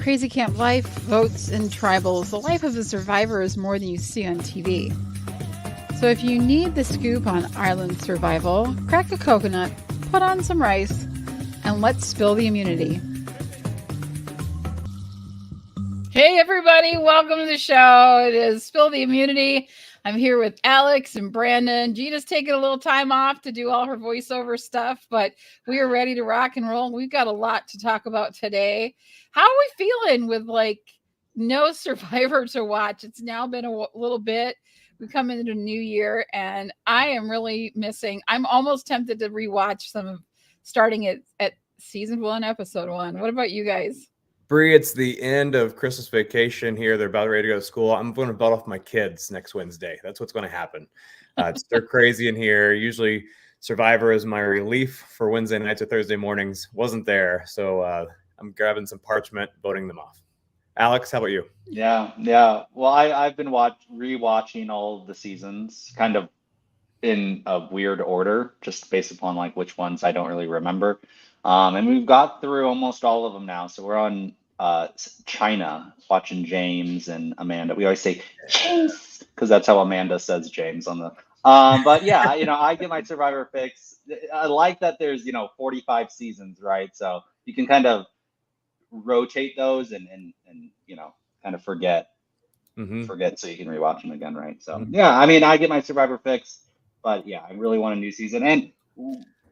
crazy camp life, votes, and tribals, the life of a survivor is more than you see on TV. So if you need the scoop on island survival, crack a coconut, put on some rice, and let's spill the immunity. Hey everybody, welcome to the show. It is Spill the Immunity. I'm here with Alex and Brandon. Gina's taking a little time off to do all her voiceover stuff, but we are ready to rock and roll. We've got a lot to talk about today. How are we feeling with no Survivor to watch? It's now been a little bit. We come into the new year and I am really missing. I'm almost tempted to rewatch some of starting at season 1, episode 1. What about you guys? Bree, it's the end of Christmas vacation here. They're about ready to go to school. I'm going to butt off my kids next Wednesday. That's what's going to happen. They're crazy in here. Usually Survivor is my relief for Wednesday nights or Thursday mornings. Wasn't there. So I'm grabbing some parchment, voting them off. Alex, how about you? Yeah. Well, I've been rewatching all of the seasons kind of in a weird order, just based upon which ones I don't really remember. And we've got through almost all of them now. So we're on China, watching James and Amanda. We always say James because that's how Amanda says James on the. But yeah, I get my Survivor fix. I like that there's 45 seasons, right? So you can kind of rotate those and kind of forget so you can rewatch them again, right? So yeah, I get my Survivor fix, but yeah, I really want a new season. And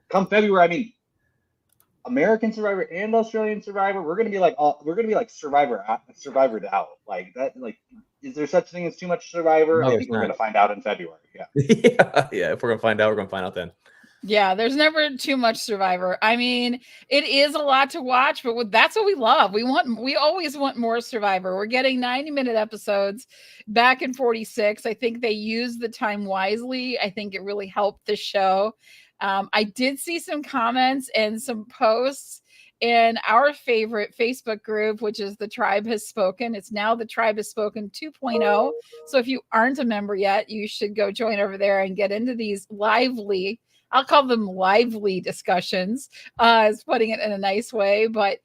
come February, American Survivor and Australian Survivor, we're gonna be like Survivored out. Like that, is there such thing as too much Survivor? No, I think we're gonna find out in February. Yeah. Yeah. If we're gonna find out, we're gonna find out then. Yeah, there's never too much Survivor. It is a lot to watch, but that's what we love. We always want more Survivor. We're getting 90-minute episodes back in 46. I think they used the time wisely. I think it really helped the show. I did see some comments and some posts in our favorite Facebook group, which is The Tribe Has Spoken. It's now The Tribe Has Spoken 2.0. So if you aren't a member yet, you should go join over there and get into these lively, I'll call them lively discussions, is putting it in a nice way. But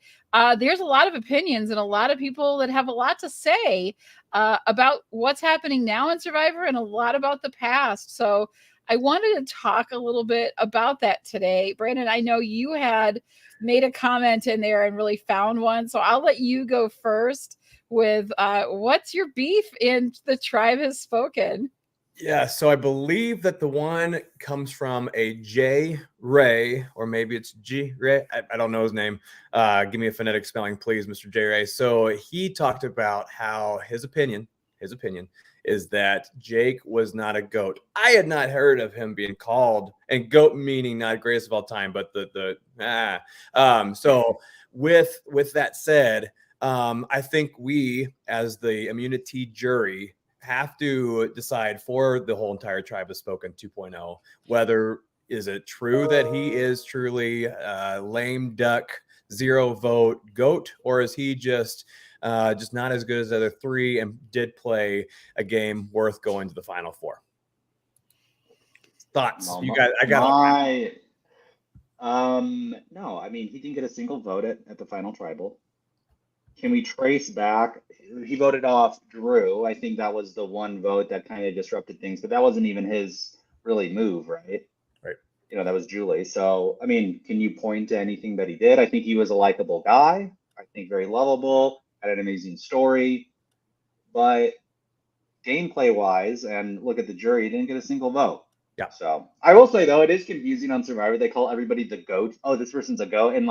there's a lot of opinions and a lot of people that have a lot to say about what's happening now in Survivor and a lot about the past. So I wanted to talk a little bit about that today. Brandon, I know you had made a comment in there and really found one. So I'll let you go first with what's your beef in The Tribe Has Spoken? Yeah, so I believe that the one comes from a J. Ray, or maybe it's G. Ray. I don't know his name. Give me a phonetic spelling, please, Mr. J. Ray. So he talked about how his opinion is that Jake was not a goat. I had not heard of him being called, and goat meaning not greatest of all time, but so with that said, I think we as the immunity jury have to decide for the whole entire Tribe Has Spoken 2.0 whether is it true that he is truly lame duck, 0 vote goat, or is he just not as good as the other 3 and did play a game worth going to the final 4? Thoughts? Well, You got? I got. No, he didn't get a single vote at the final tribal. Can we trace back? He voted off Drew. I think that was the one vote that kind of disrupted things, but that wasn't even his really move, right? Right. That was Julie. So, can you point to anything that he did? I think he was a likable guy. I think very lovable, had an amazing story, but gameplay wise, and look at the jury, he didn't get a single vote. Yeah. So I will say though, it is confusing on Survivor. They call everybody the GOAT. Oh, this person's a GOAT, and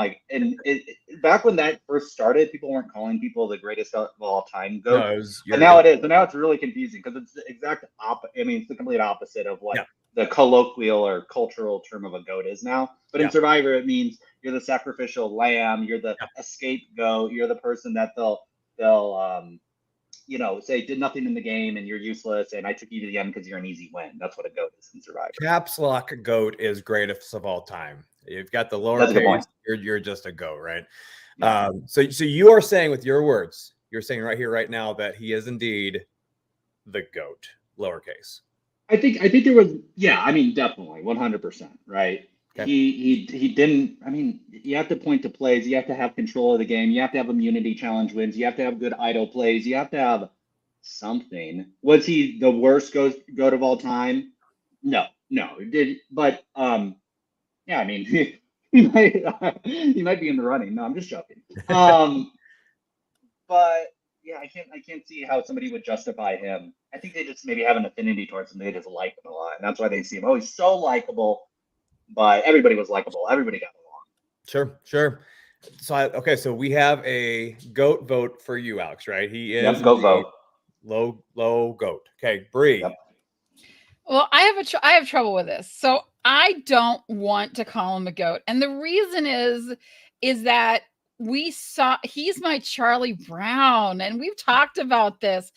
back when that first started, people weren't calling people the greatest of all time GOAT. No, and now it is. So now it's really confusing because it's the exact opposite. It's the complete opposite of what the colloquial or cultural term of a GOAT is now. But in Survivor, it means you're the sacrificial lamb. You're the scapegoat. You're the person that they'll say did nothing in the game and you're useless and I took you to the end because you're an easy win. That's what a GOAT is in Survivor. Caps lock GOAT is greatest of all time. You've got the lowercase, you're just a GOAT, right? Yeah. So you are saying with your words, you're saying right here, right now, that he is indeed the GOAT, lowercase. I think there was, definitely 100%, right? Okay. He didn't. I mean, you have to point to plays. You have to have control of the game. You have to have immunity challenge wins. You have to have good idle plays. You have to have something. Was he the worst goat of all time? No, no. Did but yeah. I mean, he might be in the running. No, I'm just joking. But yeah, I can't see how somebody would justify him. I think they just maybe have an affinity towards him. They just like him a lot, and that's why they see him. Oh, he's so likable. But everybody was likable. Everybody got along. Sure. So so we have a goat vote for you, Alex, right? He is Yep, go indeed vote. low goat. Okay, Bree. Yep. Well, I have trouble with this. So I don't want to call him a goat. And the reason is that he's my Charlie Brown, and we've talked about this.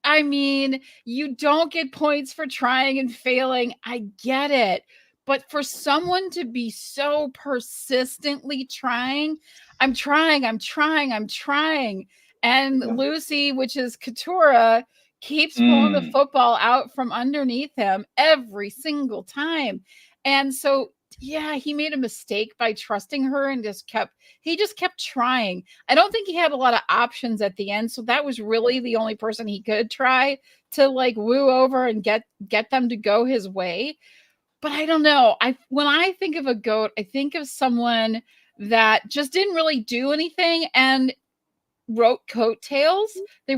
I mean, you don't get points for trying and failing. I get it. But for someone to be so persistently trying, I'm trying. And Yeah. Lucy, which is Katura, keeps pulling the football out from underneath him every single time. And so, yeah, he made a mistake by trusting her and just kept trying. I don't think he had a lot of options at the end. So that was really the only person he could try to like woo over and get them to go his way. But I don't know. When I think of a goat, I think of someone that just didn't really do anything and wrote coattails. They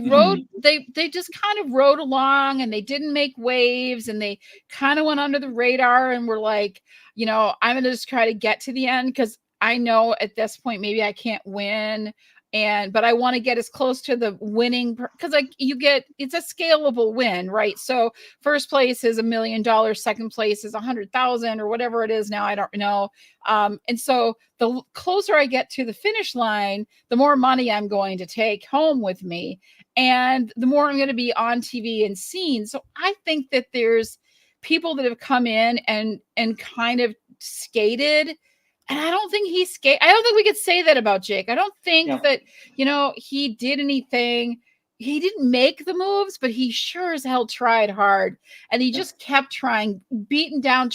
just kind of rode along, and they didn't make waves, and they kind of went under the radar and were like, I'm going to just try to get to the end because I know at this point maybe I can't win, but I want to get as close to the winning because it's a scalable win, right? So first place is $1 million, second place is 100,000 or whatever it is now, I don't know. And so the closer I get to the finish line, the more money I'm going to take home with me, and the more I'm going to be on TV and seen. So I think that there's people that have come in and kind of skated. And I don't think I don't think we could say that about Jake. I don't think that, he did anything. He didn't make the moves, but he sure as hell tried hard. And he just kept trying, beaten down,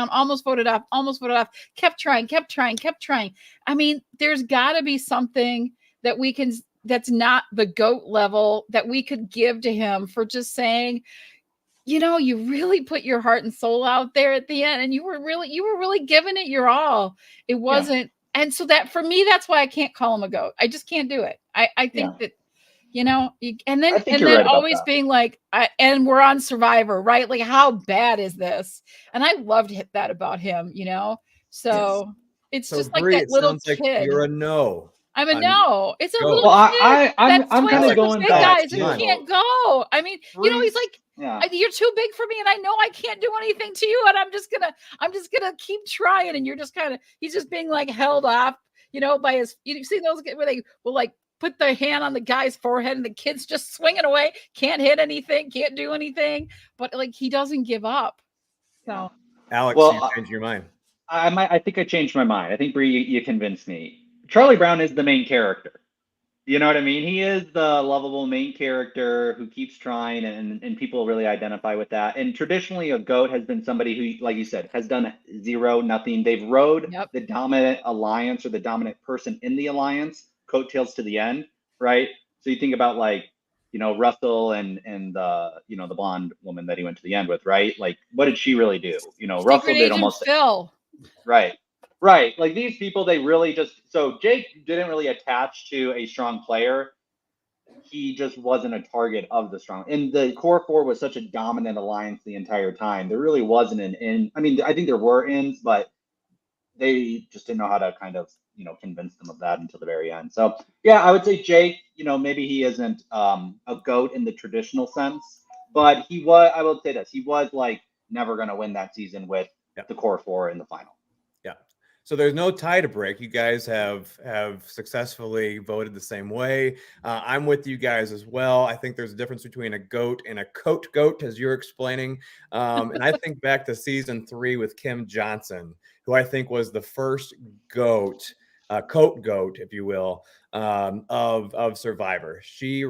almost voted off, kept trying. I mean, there's got to be something that that's not the GOAT level that we could give to him for just saying, you really put your heart and soul out there at the end, and you were really giving it your all. It wasn't. And so that for me, that's why I can't call him a GOAT. I just can't do it. I think that, and then always being like, and we're on Survivor, right? Like, how bad is this? And I loved that about him, so it's just like Bree, that little kid. Like you're a no. I'm a no. It's a little kid. I'm kind of going back. Guys, and can't go. I mean, he's like, you're too big for me, and I know I can't do anything to you, and I'm just gonna keep trying. And you're just he's just being like held off, by his. You see those where they will like put their hand on the guy's forehead, and the kid's just swinging away, can't hit anything, can't do anything, but like he doesn't give up. So, Alex, you changed your mind. I think I changed my mind. I think Bree, you convinced me. Charlie Brown is the main character. You know what I mean? He is the lovable main character who keeps trying, and people really identify with that. And traditionally, a GOAT has been somebody who, like you said, has done nothing. They've rode the dominant alliance or the dominant person in the alliance, coattails to the end, right? So you think about like, Russell and the, the blonde woman that he went to the end with, right? Like, what did she really do? Russell did almost Phil. Right. Like these people, they really so Jake didn't really attach to a strong player. He just wasn't a target of the strong. And the core four was such a dominant alliance the entire time. There really wasn't an in. I mean, I think there were ins, but they just didn't know how to kind of, convince them of that until the very end. So yeah, I would say Jake, maybe he isn't a GOAT in the traditional sense, but I will say this, he was like never going to win that season with the core four in the final. So there's no tie to break. You guys have successfully voted the same way. I'm with you guys as well. I think there's a difference between a GOAT and a coat GOAT, as you're explaining. And I think back to season 3 with Kim Johnson, who I think was the first GOAT, coat GOAT, if you will, of Survivor. She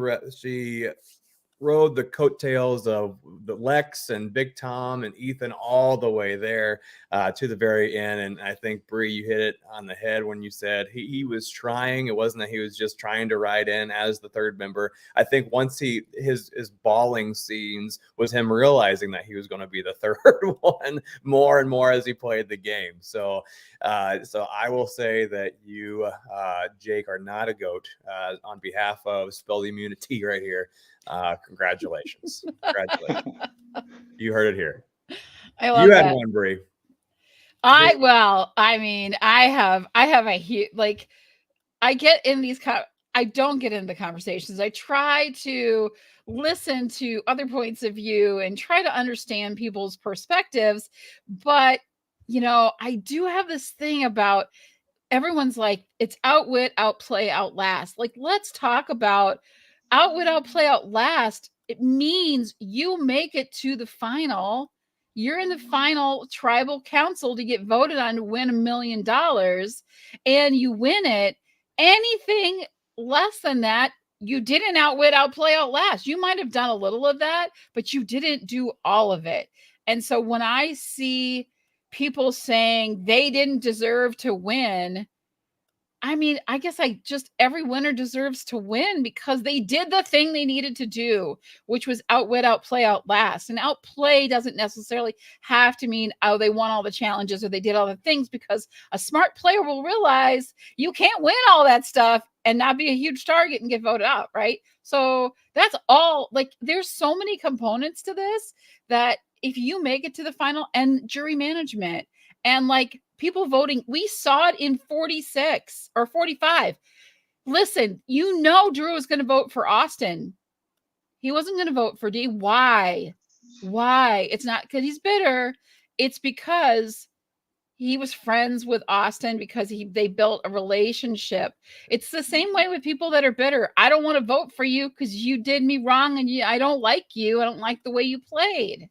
rode the coattails of the Lex and Big Tom and Ethan all the way there to the very end. And I think, Bree, you hit it on the head when you said he was trying. It wasn't that he was just trying to ride in as the third member. I think once his bawling scenes was him realizing that he was going to be the third one more and more as he played the game. So I will say that you, Jake, are not a goat. On behalf of Spill the ImmuniTEA right here, congratulations. You heard it here. I love you had that. one, Bree. I have a huge, like, I get in these I don't get into the conversations. I try to listen to other points of view and try to understand people's perspectives, but I do have this thing about everyone's like, it's Outwit, Outplay, Outlast. Like, let's talk about Outwit, Outplay, Outlast. It means you make it to the final. You're in the final tribal council to get voted on to win $1 million, and you win it. Anything less than that, you didn't Outwit, Outplay, Outlast. You might have done a little of that, but you didn't do all of it. And so when I see people saying they didn't deserve to win, I mean, I guess every winner deserves to win because they did the thing they needed to do, which was Outwit, Outplay, Outlast. And Outplay doesn't necessarily have to mean, oh, they won all the challenges or they did all the things, because a smart player will realize you can't win all that stuff and not be a huge target and get voted out, right? So that's all. Like, there's so many components to this that if you make it to the final, and jury management and like people voting, we saw it in 46 or 45. Listen, Drew was going to vote for Austin. He wasn't going to vote for D. Why? It's not because he's bitter. It's because he was friends with Austin, because they built a relationship. It's the same way with people that are bitter. I don't want to vote for you because you did me wrong, and I don't like you. I don't like the way you played.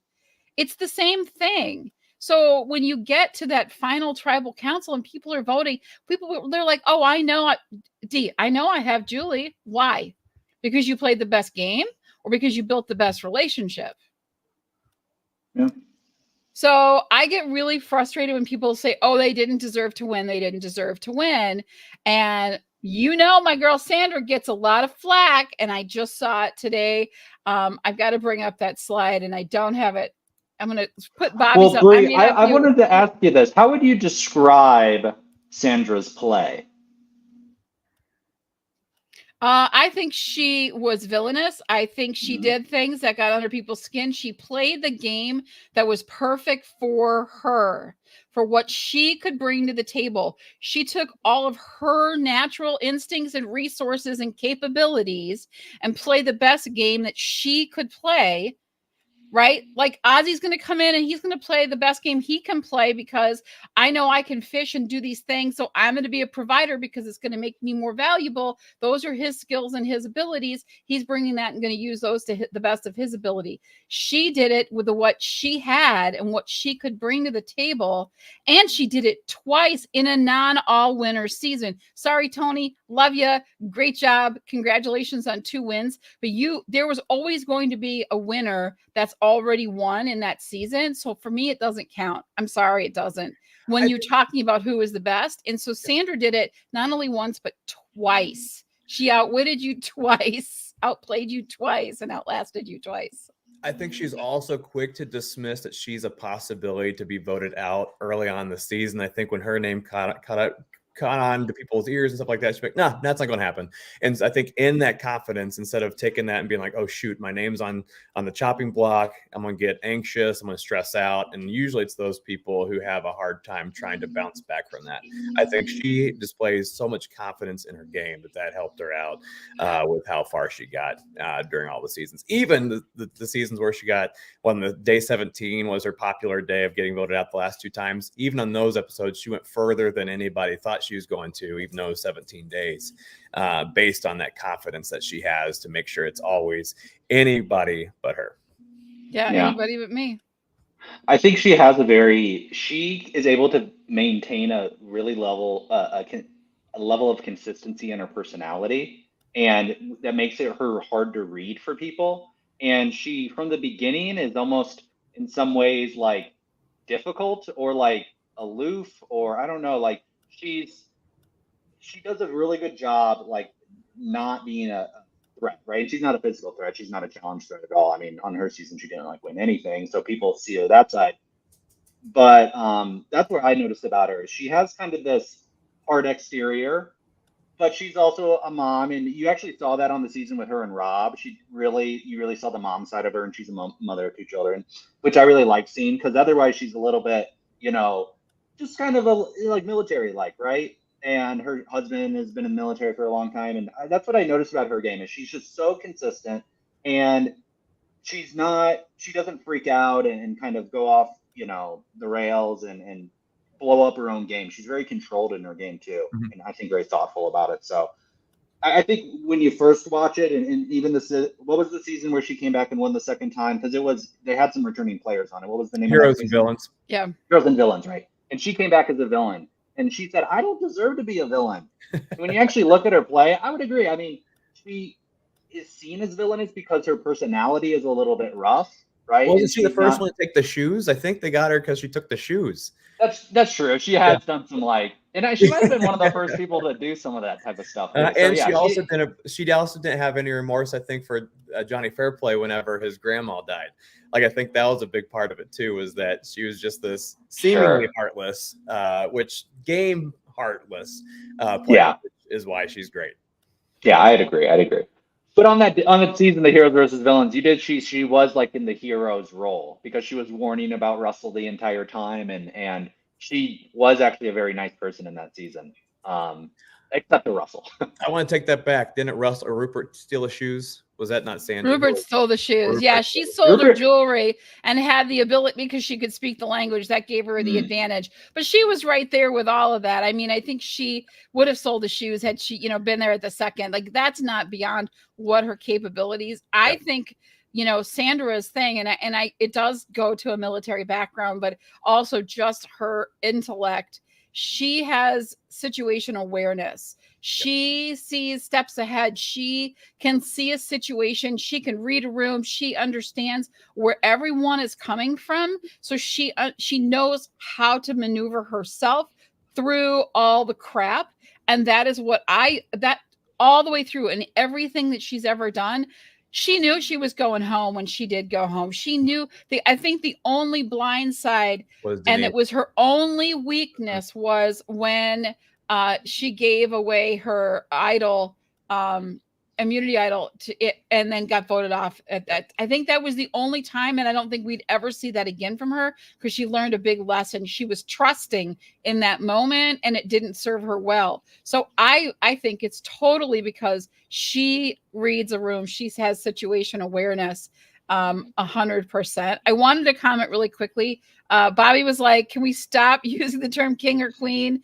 It's the same thing. So when you get to that final tribal council and people are voting, they're like, oh, I know I have Julie. Why? Because you played the best game or because you built the best relationship? Yeah. So I get really frustrated when people say, oh, they didn't deserve to win. They didn't deserve to win. And my girl Sandra gets a lot of flack, and I just saw it today. I've got to bring up that slide, and I don't have it. I'm going to put Bobby's up. Bree, I wanted to ask you this. How would you describe Sandra's play? I think she was villainous. I think she did things that got under people's skin. She played the game that was perfect for her, for what she could bring to the table. She took all of her natural instincts and resources and capabilities and played the best game that she could play. Right? Like, Ozzy's going to come in and he's going to play the best game he can play because I know I can fish and do these things. So I'm going to be a provider because it's going to make me more valuable. Those are his skills and his abilities. He's bringing that and going to use those to hit the best of his ability. She did it with what she had and what she could bring to the table. And she did it twice in a non-all winner season. Sorry, Tony. Love you. Great job. Congratulations on 2 wins. But there was always going to be a winner that's already won in that season. So for me, it doesn't count. I'm sorry, it doesn't. When you're talking about who is the best. And so Sandra did it not only once, but twice. She outwitted you twice, outplayed you twice, and outlasted you twice. I think she's also quick to dismiss that she's a possibility to be voted out early on in the season. I think when her name caught on to people's ears and stuff like that, she's like, nah, that's not going to happen. And I think in that confidence, instead of taking that and being like, oh shoot, my name's on the chopping block, I'm going to get anxious, I'm going to stress out. And usually it's those people who have a hard time trying to bounce back from that. I think she displays so much confidence in her game that helped her out with how far she got during all the seasons. Even the seasons where she got, when the day 17 was her popular day of getting voted out the last 2 times, even on those episodes, she went further than anybody thought she was going to, even though 17 days, based on that confidence that she has to make sure it's always anybody but her. Yeah, anybody but me. I think she is able to maintain a really level of consistency in her personality, and that makes her hard to read for people. And she, from the beginning, is almost in some ways like difficult or like aloof, or I don't know, like she does a really good job like not being a threat, right? She's not a physical threat. She's not a challenge threat at all. I mean, on her season, she didn't like win anything, so people see her that side. But that's what I noticed about her. She has kind of this hard exterior, but she's also a mom, and you actually saw that on the season with her and Rob. You really saw the mom side of her, and she's a mother of two children, which I really like seeing, because otherwise she's a little bit, just kind of like military like, right? And her husband has been in the military for a long time, and that's what I noticed about her game is she's just so consistent, and she doesn't freak out and kind of go off, the rails and blow up her own game. She's very controlled in her game too, Mhm. and I think very thoughtful about it. So I think when you first watch it, and even what was the season where she came back and won the second time? Because they had some returning players on it. What was the name of that Heroes and season? Villains. Yeah. Heroes and Villains, right? And she came back as a villain, and she said, "I don't deserve to be a villain." When you actually look at her play, I would agree. I mean, she is seen as villainous because her personality is a little bit rough, right? Wasn't And she the she's first not. one to take the shoes? I think they got her because she took the shoes. That's true. She has done some she might have been one of the first people to do some of that type of stuff. So And yeah, she also didn't have any remorse, I think, for Johnny Fairplay whenever his grandma died. Like, I think that was a big part of it too, was that she was just this seemingly heartless, game heartless player, Yeah. which is why she's great. Yeah, I'd agree. But on that season, the heroes versus villains, she was like in the hero's role because she was warning about Russell the entire time, and she was actually a very nice person in that season, except for Russell. I want to take that back. Didn't Russell or Rupert steal the shoes? Was that not Sandra? Rupert stole the shoes. Rupert Yeah, she sold her Rupert. jewelry and had the ability because she could speak the language that gave her the advantage. But she was right there with all of that. I mean, I think she would have sold the shoes had she, been there at the second. Like, that's not beyond what her capabilities. I think, Sandra's thing, and it does go to a military background, but also just her intellect. She has situational awareness. She sees steps ahead. She can see a situation. She can read a room. She understands where everyone is coming from. So she knows how to maneuver herself through all the crap. And that is what that all the way through, and everything that she's ever done. She knew she was going home when she did go home. She knew I think the only blind side, and it was her only weakness, was when she gave away her idol, immunity idol to it, and then got voted off at that. I think that was the only time, and I don't think we'd ever see that again from her, because she learned a big lesson. She was trusting in that moment, and it didn't serve her well. So I think it's totally because she reads a room. She has situation awareness, 100%. I wanted to comment really quickly. Bobby was like, can we stop using the term king or queen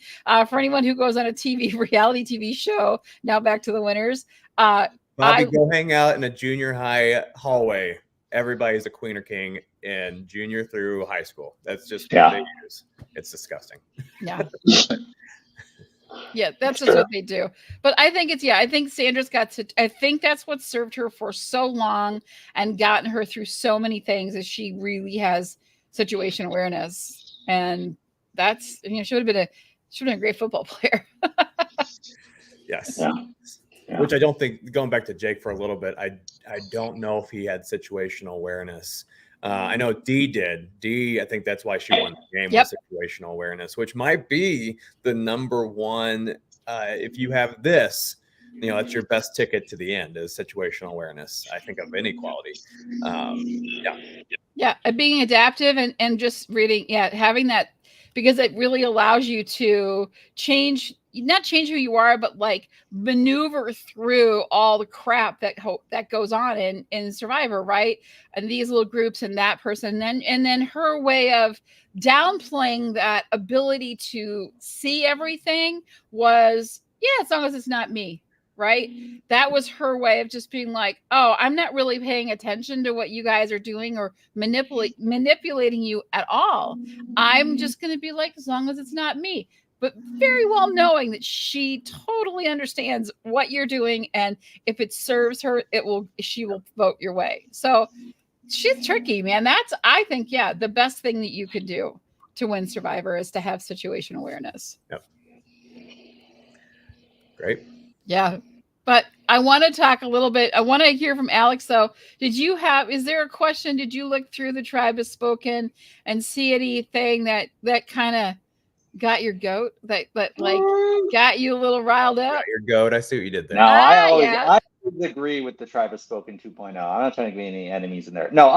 for anyone who goes on a reality TV show? Now back to the winners. Bobby, go hang out in a junior high hallway. Everybody's a queen or king in junior through high school. That's just what they use. It's disgusting. Yeah. Yeah, that's just what they do. But I think I think Sandra's I think that's what served her for so long and gotten her through so many things, is she really has situation awareness. And that's, she would have been a great football player. Yes. Yeah. Which I don't think, going back to Jake for a little bit, I don't know if he had situational awareness. I know Dee did. Dee, I think that's why she won the game, with situational awareness, which might be the number one. If you have this, that's your best ticket to the end, is situational awareness, I think, of any quality. Being adaptive and just reading, having that, because it really allows you to not change who you are, but like maneuver through all the crap that goes on in Survivor, right? And these little groups and that person, and then her way of downplaying that ability to see everything was, as long as it's not me, right? That was her way of just being like, oh, I'm not really paying attention to what you guys are doing or manipulating you at all. I'm just going to be like, as long as it's not me. but very well knowing that she totally understands what you're doing, and if it serves her, she will vote your way. So she's tricky, man. That's, I think, the best thing that you could do to win Survivor is to have situation awareness. Yep. Great. Yeah. But I want to talk a little bit. I want to hear from Alex. So is there a question? Did you look through the Tribe Has Spoken and see anything that kind of got your goat, that like got you a little riled up? Got your goat. I see what you did there. No, I always agree with the Tribe Has Spoken 2.0. I'm not trying to get any enemies in there. No,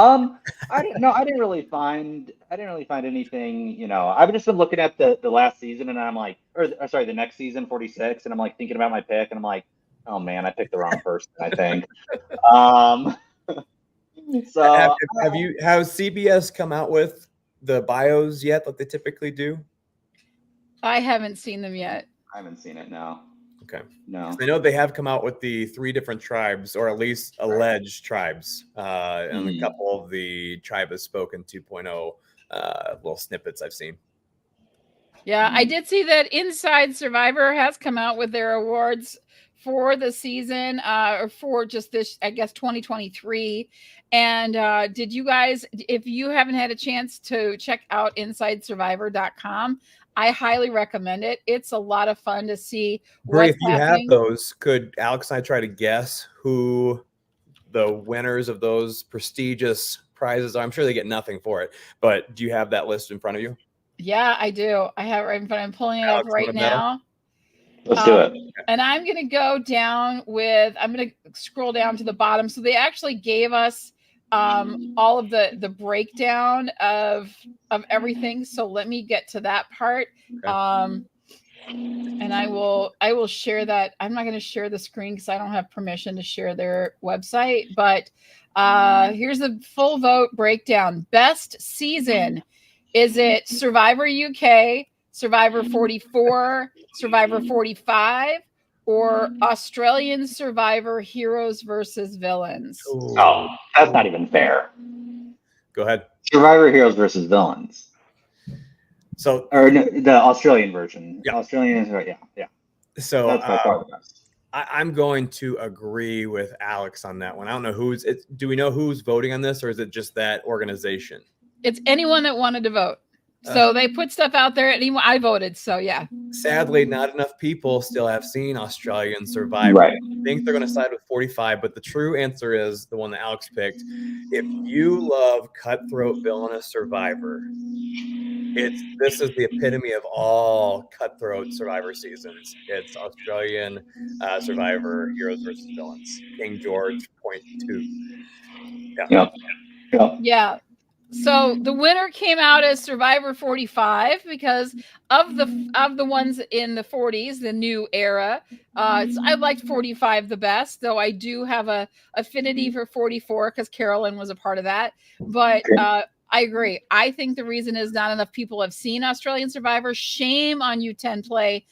I didn't really find anything, you know. I've just been looking at the last season, and I'm like, the next season, 46, and I'm like thinking about my pick, and I'm like, oh man, I picked the wrong person, I think. So have CBS come out with the bios yet that they typically do? I haven't seen them yet. I haven't seen it, no. Okay. No. I know they have come out with the 3 different tribes, or at least alleged tribes, and a couple of the Tribe Has Spoken 2.0 little snippets I've seen. Yeah, I did see that Inside Survivor has come out with their awards for the season, or for just this, I guess, 2023. And did you guys, if you haven't had a chance to check out InsideSurvivor.com, I highly recommend it. It's a lot of fun to see Bree, if you happening. have those, could Alex and I try to guess who the winners of those prestigious prizes are? I'm sure they get nothing for it, but do you have that list in front of you? Yeah, I do. I have it right in front. I'm pulling it up right now. Let's do it. And I'm going to go down I'm going to scroll down to the bottom. So they actually gave us all of the breakdown of everything. So let me get to that part. Okay. And I will share that. I'm not going to share the screen because I don't have permission to share their website, but here's the full vote breakdown. Best season. Is it Survivor UK, Survivor 44, Survivor 45, or Australian Survivor Heroes versus Villains? Oh, that's not even fair. Go ahead. Survivor Heroes versus Villains. So, or no, the Australian version. Yeah. Australian, yeah. So that's by far the best. I'm going to agree with Alex on that one. I don't know do we know who's voting on this, or is it just that organization? It's anyone that wanted to vote. So they put stuff out there, and I voted. So yeah. Sadly, not enough people still have seen Australian Survivor. Right. I think they're going to side with 45, but the true answer is the one that Alex picked. If you love cutthroat villainous Survivor, this is the epitome of all cutthroat Survivor seasons. It's Australian Survivor Heroes versus Villains. King George .2. Yeah. So the winner came out as Survivor 45 because of the ones in the 40s, the new era. I liked 45 the best, though I do have a affinity for 44 because Carolyn was a part of that. But I agree. I think the reason is not enough people have seen Australian Survivor. Shame on you, 10 Play.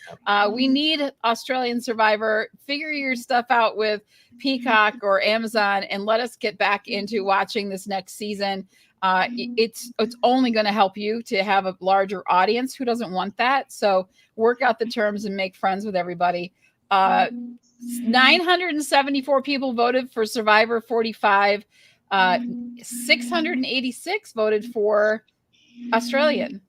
We need Australian Survivor. Figure your stuff out with Peacock or Amazon and let us get back into watching this next season. It's only going to help you to have a larger audience. Who doesn't want that? So work out the terms and make friends with everybody. 974 people voted for Survivor 45. 686 voted for Australian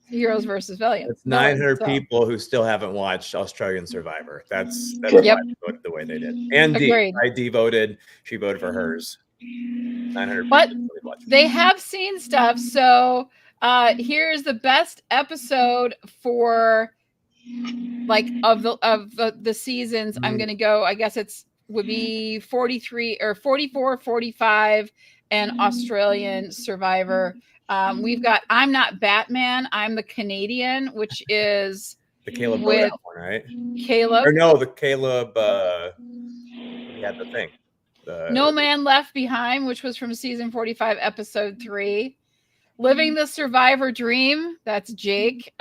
Heroes versus Villains. It's 900 people who still haven't watched Australian Survivor. That's why they voted the way they did. And I voted. She voted for hers. 900 but they have seen stuff. So here's the best episode for of the seasons. I'm gonna go, I guess would be 43 or 44, 45, and Australian Survivor. We've got I'm Not Batman, I'm the Canadian, which is the Caleb with one, right? Caleb. Or no, the Caleb he had the thing. No Man Left Behind, which was from season 45, episode 3. Living the Survivor Dream, that's Jake,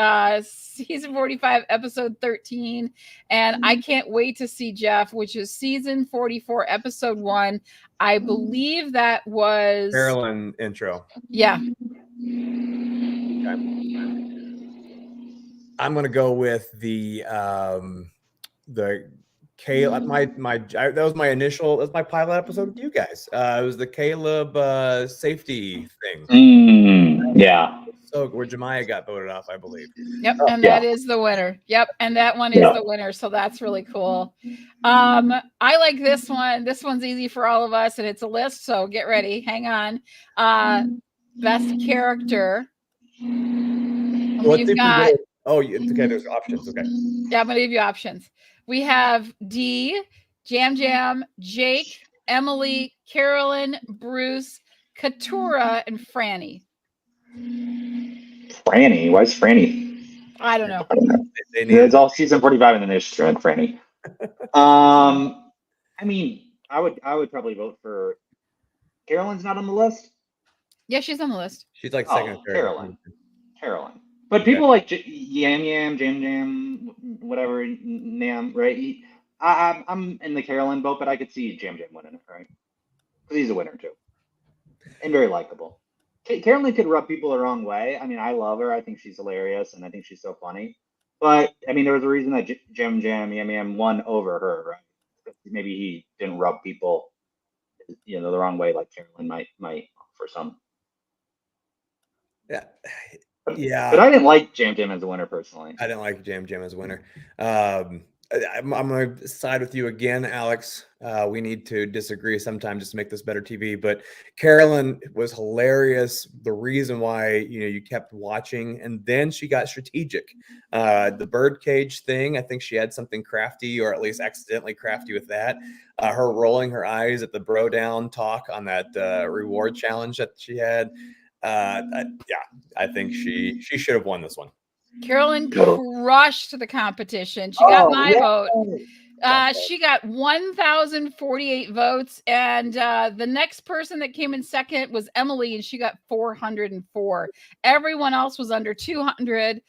season 45, episode 13. And I Can't Wait to See Jeff, which is season 44, episode 1. I believe that was Carolyn intro. Yeah. Okay. I'm gonna go with the Caleb. That was my initial. That's my pilot episode with you guys. It was the Caleb safety thing. Yeah. So where Jemiah got voted off, I believe. Yep, and that is the winner. Yep, and that one is the winner. So that's really cool. I like this one. This one's easy for all of us, and it's a list. So get ready. Hang on. Best character. We've got. Okay. There's options. Okay. Yeah, I'm gonna give you options. We have D, Jam, Jake, Emily, Carolyn, Bruce, Katura, and Franny. Franny? Why is Franny? I don't know. It's all season 45 and then there's Franny. I mean, I would probably vote for Carolyn's not on the list. Yeah, she's on the list. She's like second. Carolyn. But people like Jam, whatever Nam, right? I'm in the Carolyn boat, but I could see Jam winning it, right? Because he's a winner too, and very likable. Carolyn could rub people the wrong way. I mean, I love her. I think she's hilarious, and I think she's so funny. But I mean, there was a reason that Yam won over her, right? Maybe he didn't rub people, the wrong way, like Carolyn might for some. Yeah. But I didn't like Jam as a winner personally. I didn't like Jam as a winner. I'm going to side with you again, Alex. We need to disagree sometime just to make this better TV. But Carolyn was hilarious. The reason why you kept watching, and then she got strategic. The birdcage thing, I think she had something crafty, or at least accidentally crafty with that. Her rolling her eyes at the bro down talk on that reward challenge that she had. I think she should have won this one. Carolyn crushed the competition. She got my vote. She got 1,048 votes, and the next person that came in second was Emily, and she got 404. Everyone else was under 200.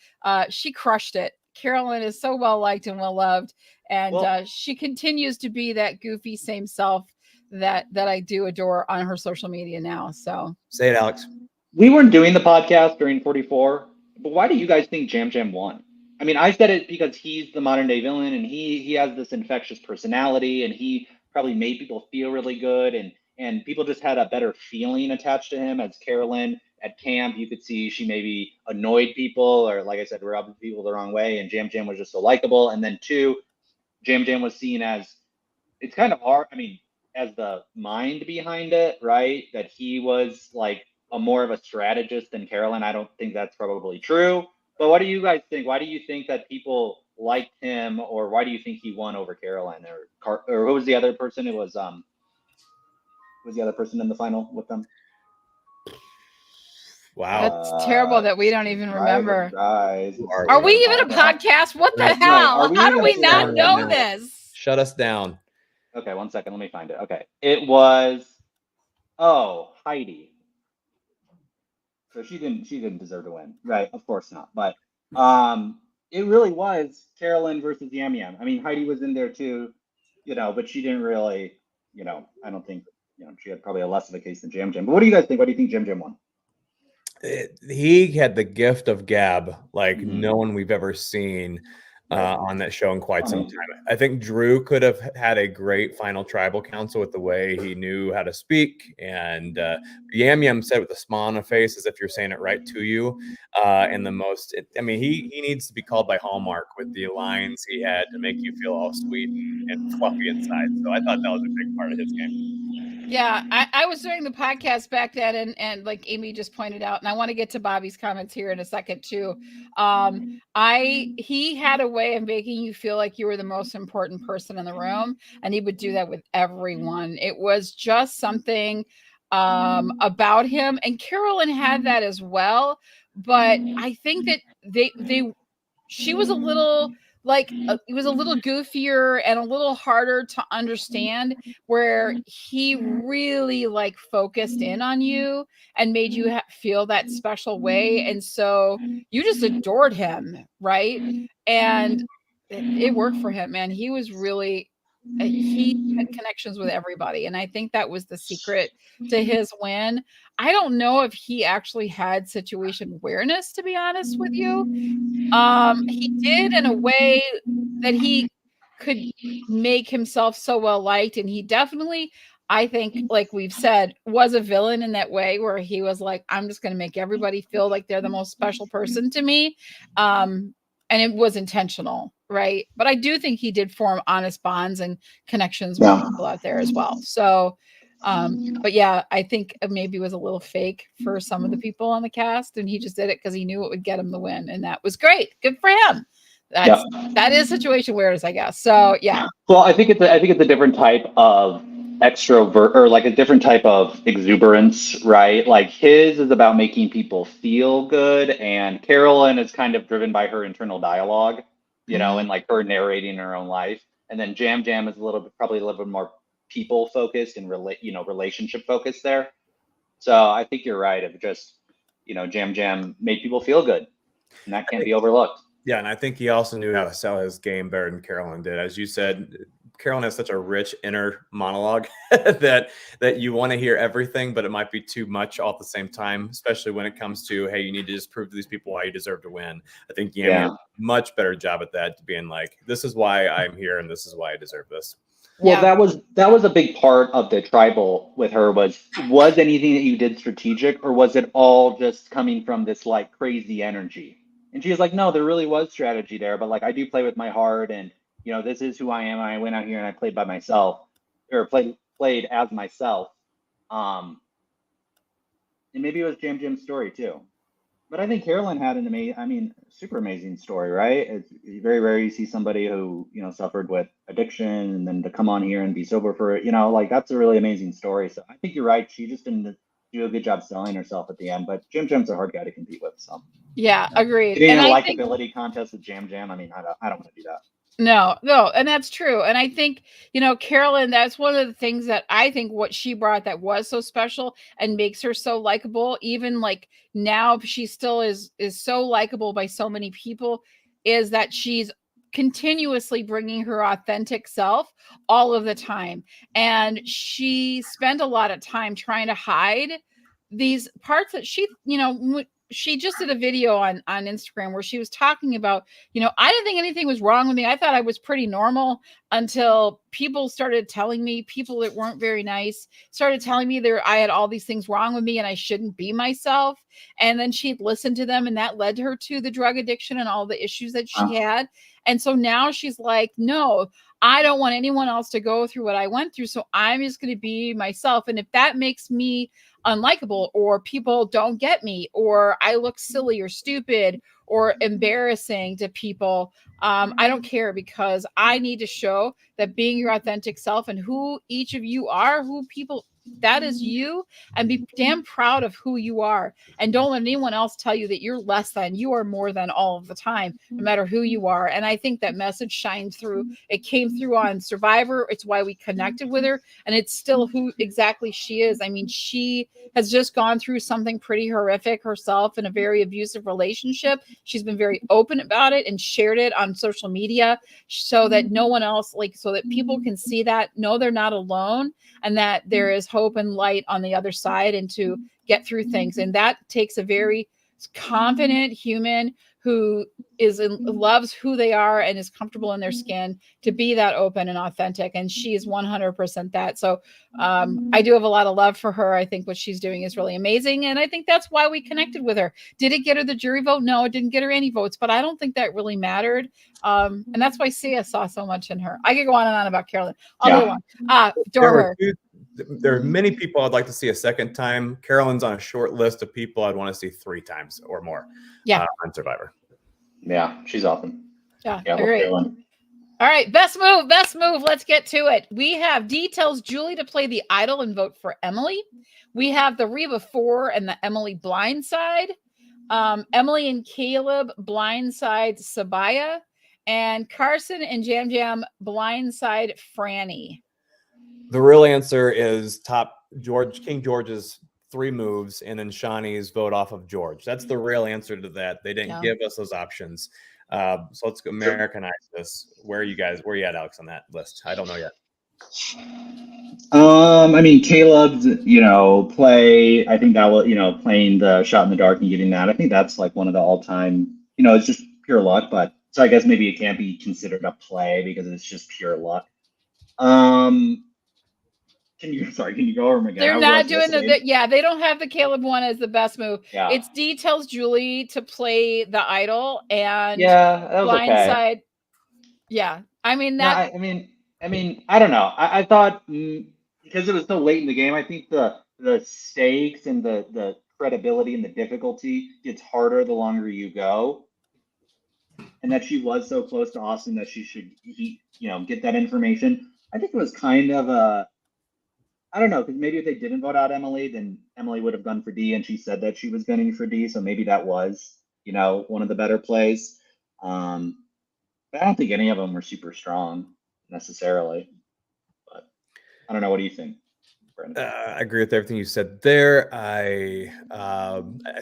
She crushed it. Carolyn is so well liked and well loved, and she continues to be that goofy same self that I do adore on her social media now. So say it, Alex. We weren't doing the podcast during 44. But why do you guys think Jam won? I mean, I said it because he's the modern day villain, and he has this infectious personality, and he probably made people feel really good, and people just had a better feeling attached to him. As Carolyn at camp, you could see she maybe annoyed people, or like I said, rubbed people the wrong way, and Jam was just so likable. And then two, Jam was seen as, it's kind of hard, I mean, as the mind behind it, right? That he was like a more of a strategist than Carolyn. I don't think that's probably true. But what do you guys think? Why do you think that people liked him, or why do you think he won over Carolyn, or who was the other person? It was the other person in the final with them? Wow, that's terrible that we don't even remember. Guys, are we even a podcast? What the hell? How do we not know this? Shut us down. Okay, 1 second. Let me find it. Okay, it was Heidi. So she didn't deserve to win, right? Of course not. But it really was Carolyn versus Yam. I mean, Heidi was in there too, but she didn't really, I don't think, she had probably a less of a case than Jam. But what do you guys think? Why do you think Jam won? He had the gift of gab like no one we've ever seen on that show in quite some time. I think Drew could have had a great final tribal council with the way he knew how to speak, and Yam said with a smile on his face as if you're saying it right to you. And the most, he needs to be called by Hallmark with the lines he had to make you feel all sweet and fluffy inside. So I thought that was a big part of his game. Yeah, I was doing the podcast back then, and like Amy just pointed out, and I want to get to Bobby's comments here in a second too. He had a way of making you feel like you were the most important person in the room, and he would do that with everyone. It was just something about him, and Carolyn had that as well. But I think that she was a little. It was a little goofier and a little harder to understand, where he really focused in on you and made you feel that special way. And so you just adored him. Right. And it worked for him, man. He was really he had connections with everybody, and I think that was the secret to his win. I don't know if he actually had situation awareness, to be honest with you. He did in a way that he could make himself so well liked, and he definitely, I think, like we've said, was a villain in that way where he was like, I'm just going to make everybody feel like they're the most special person to me. And it was intentional, right? But I do think he did form honest bonds and connections with people out there as well. So, but yeah, I think it maybe was a little fake for some of the people on the cast, and he just did it because he knew it would get him the win, and that was great. Good for him. That is situation awareness, I guess. So yeah. Well, I think it's a different type of extrovert, or like a different type of exuberance, right? Like his is about making people feel good, and Carolyn is kind of driven by her internal dialogue, and like her narrating her own life. And then Jam Jam is probably a little bit more people focused and relationship focused there. So I think you're right. If just, Jam Jam made people feel good, and that can't be overlooked. Yeah, and I think he also knew how to sell his game better than Carolyn did. As you said, Carolyn has such a rich inner monologue that you want to hear everything, but it might be too much all at the same time, especially when it comes to, hey, you need to just prove to these people why you deserve to win. I think Yami did a much better job at that, being like, this is why I'm here and this is why I deserve this. Well, that was a big part of the tribal with her was anything that you did strategic, or was it all just coming from this like crazy energy? And she was like, no, there really was strategy there, but like I do play with my heart, and this is who I am. I went out here and I played by myself, or played as myself. And maybe it was Jam Jam's story too. But I think Carolyn had super amazing story, right? It's very rare you see somebody who, suffered with addiction and then to come on here and be sober for it, like that's a really amazing story. So I think you're right. She just didn't do a good job selling herself at the end, but Jam Jam's a hard guy to compete with. So yeah, agreed. Getting a likability contest with Jam Jam, I don't want to do that. No, and that's true. And I think, Carolyn, that's one of the things that I think what she brought that was so special and makes her so likable. Even like now, she still is so likable by so many people, is that she's continuously bringing her authentic self all of the time. And she spent a lot of time trying to hide these parts that she just did a video on Instagram where she was talking about, I didn't think anything was wrong with me. I thought I was pretty normal until people started telling me, people that weren't very nice started telling me I had all these things wrong with me and I shouldn't be myself. And then she'd listened to them, and that led her to the drug addiction and all the issues that she had. And so now she's like, no, I don't want anyone else to go through what I went through. So I'm just going to be myself. And if that makes me unlikable, or people don't get me, or I look silly or stupid or embarrassing to people, I don't care, because I need to show that being your authentic self and who each of you are, that is you, and be damn proud of who you are, and don't let anyone else tell you that you're less than. You are more than all of the time, no matter who you are. And I think that message shined through. It came through on Survivor. It's why we connected with her, and it's still who exactly she is. I mean, she has just gone through something pretty horrific herself in a very abusive relationship. She's been very open about it and shared it on social media so that no one else, so that people can see that, know they're not alone, and that there is hope and light on the other side, and to get through things. And that takes a very confident human who loves who they are and is comfortable in their skin to be that open and authentic. And she is 100% that. So I do have a lot of love for her. I think what she's doing is really amazing. And I think that's why we connected with her. Did it get her the jury vote? No, it didn't get her any votes, but I don't think that really mattered. And that's why Sia saw so much in her. I could go on and on about Carolyn. I'll go on. There are many people I'd like to see a second time. Carolyn's on a short list of people I'd want to see 3 times or more on Survivor. Yeah, she's awesome. Yeah, great. All right, best move. Let's get to it. We have details Julie to play the idol and vote for Emily. We have the Reba 4 and the Emily blindside. Emily and Caleb blindside Sabaya, and Carson and Jam Jam blindside Franny. The real answer is King George's 3 moves, and then Shawnee's vote off of George. That's the real answer to that. They didn't give us those options. So let's go Americanize this. Where are you at, Alex, on that list? I don't know yet. I mean, Caleb's, play, I think that was, playing the shot in the dark and getting that. I think that's like one of the all-time, it's just pure luck, but so I guess maybe it can't be considered a play because it's just pure luck. Can you go over them again? They're not doing they don't have the Caleb one as the best move. Yeah. It's D tells Julie to play the idol and that was blindside. Okay. Yeah. I mean that. No, I mean, I don't know. I thought because it was so late in the game, I think the stakes and the credibility and the difficulty gets harder the longer you go. And that she was so close to Austin that she should get that information. I think it was kind of I don't know, because maybe if they didn't vote out Emily, then Emily would have gone for D, and she said that she was gunning for D, so maybe that was, one of the better plays. But I don't think any of them were super strong necessarily. But I don't know. What do you think, Brandon? I agree with everything you said there. I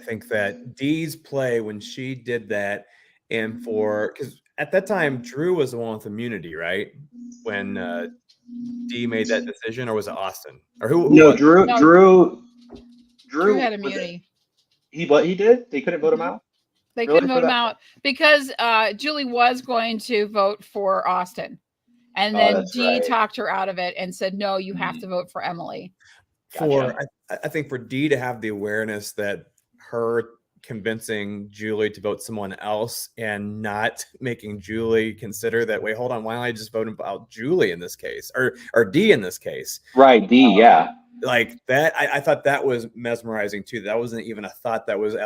think that Dee's play when she did that, and because at that time Drew was the one with immunity, right? When D made that decision, or was it Austin? Or who? No, was Drew. No. Drew had immunity. He did? They couldn't vote him out? They couldn't vote him out because Julie was going to vote for Austin. And then D talked her out of it and said, no, you have to vote for Emily. Gotcha. I think for D to have the awareness that her convincing Julie to vote someone else and not making Julie consider that, wait, hold on, why don't I just vote about Julie in this case, or D in this case? Right, D, yeah. Like that, I thought that was mesmerizing too. That wasn't even a thought that was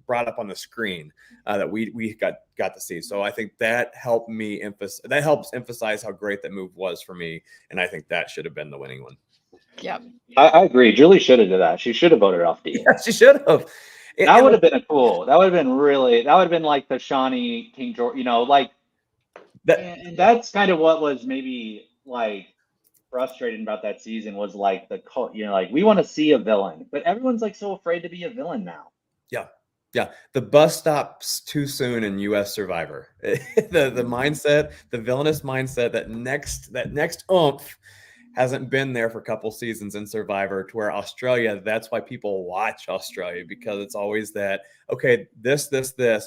brought up on the screen that we got to see. So I think that helped me helps emphasize how great that move was for me, and I think that should have been the winning one. Yep, I agree. Julie should have did that. She should have voted off D. Yeah, she should have. That would have been that would have been like the Shawnee King George, like that. And that's kind of what was maybe like frustrating about that season was like like we want to see a villain, but everyone's like so afraid to be a villain now. Yeah. The bus stops too soon in U.S. Survivor. the mindset, the villainous mindset, that next oomph hasn't been there for a couple seasons in Survivor, to where Australia, that's why people watch Australia, because it's always that, okay, this,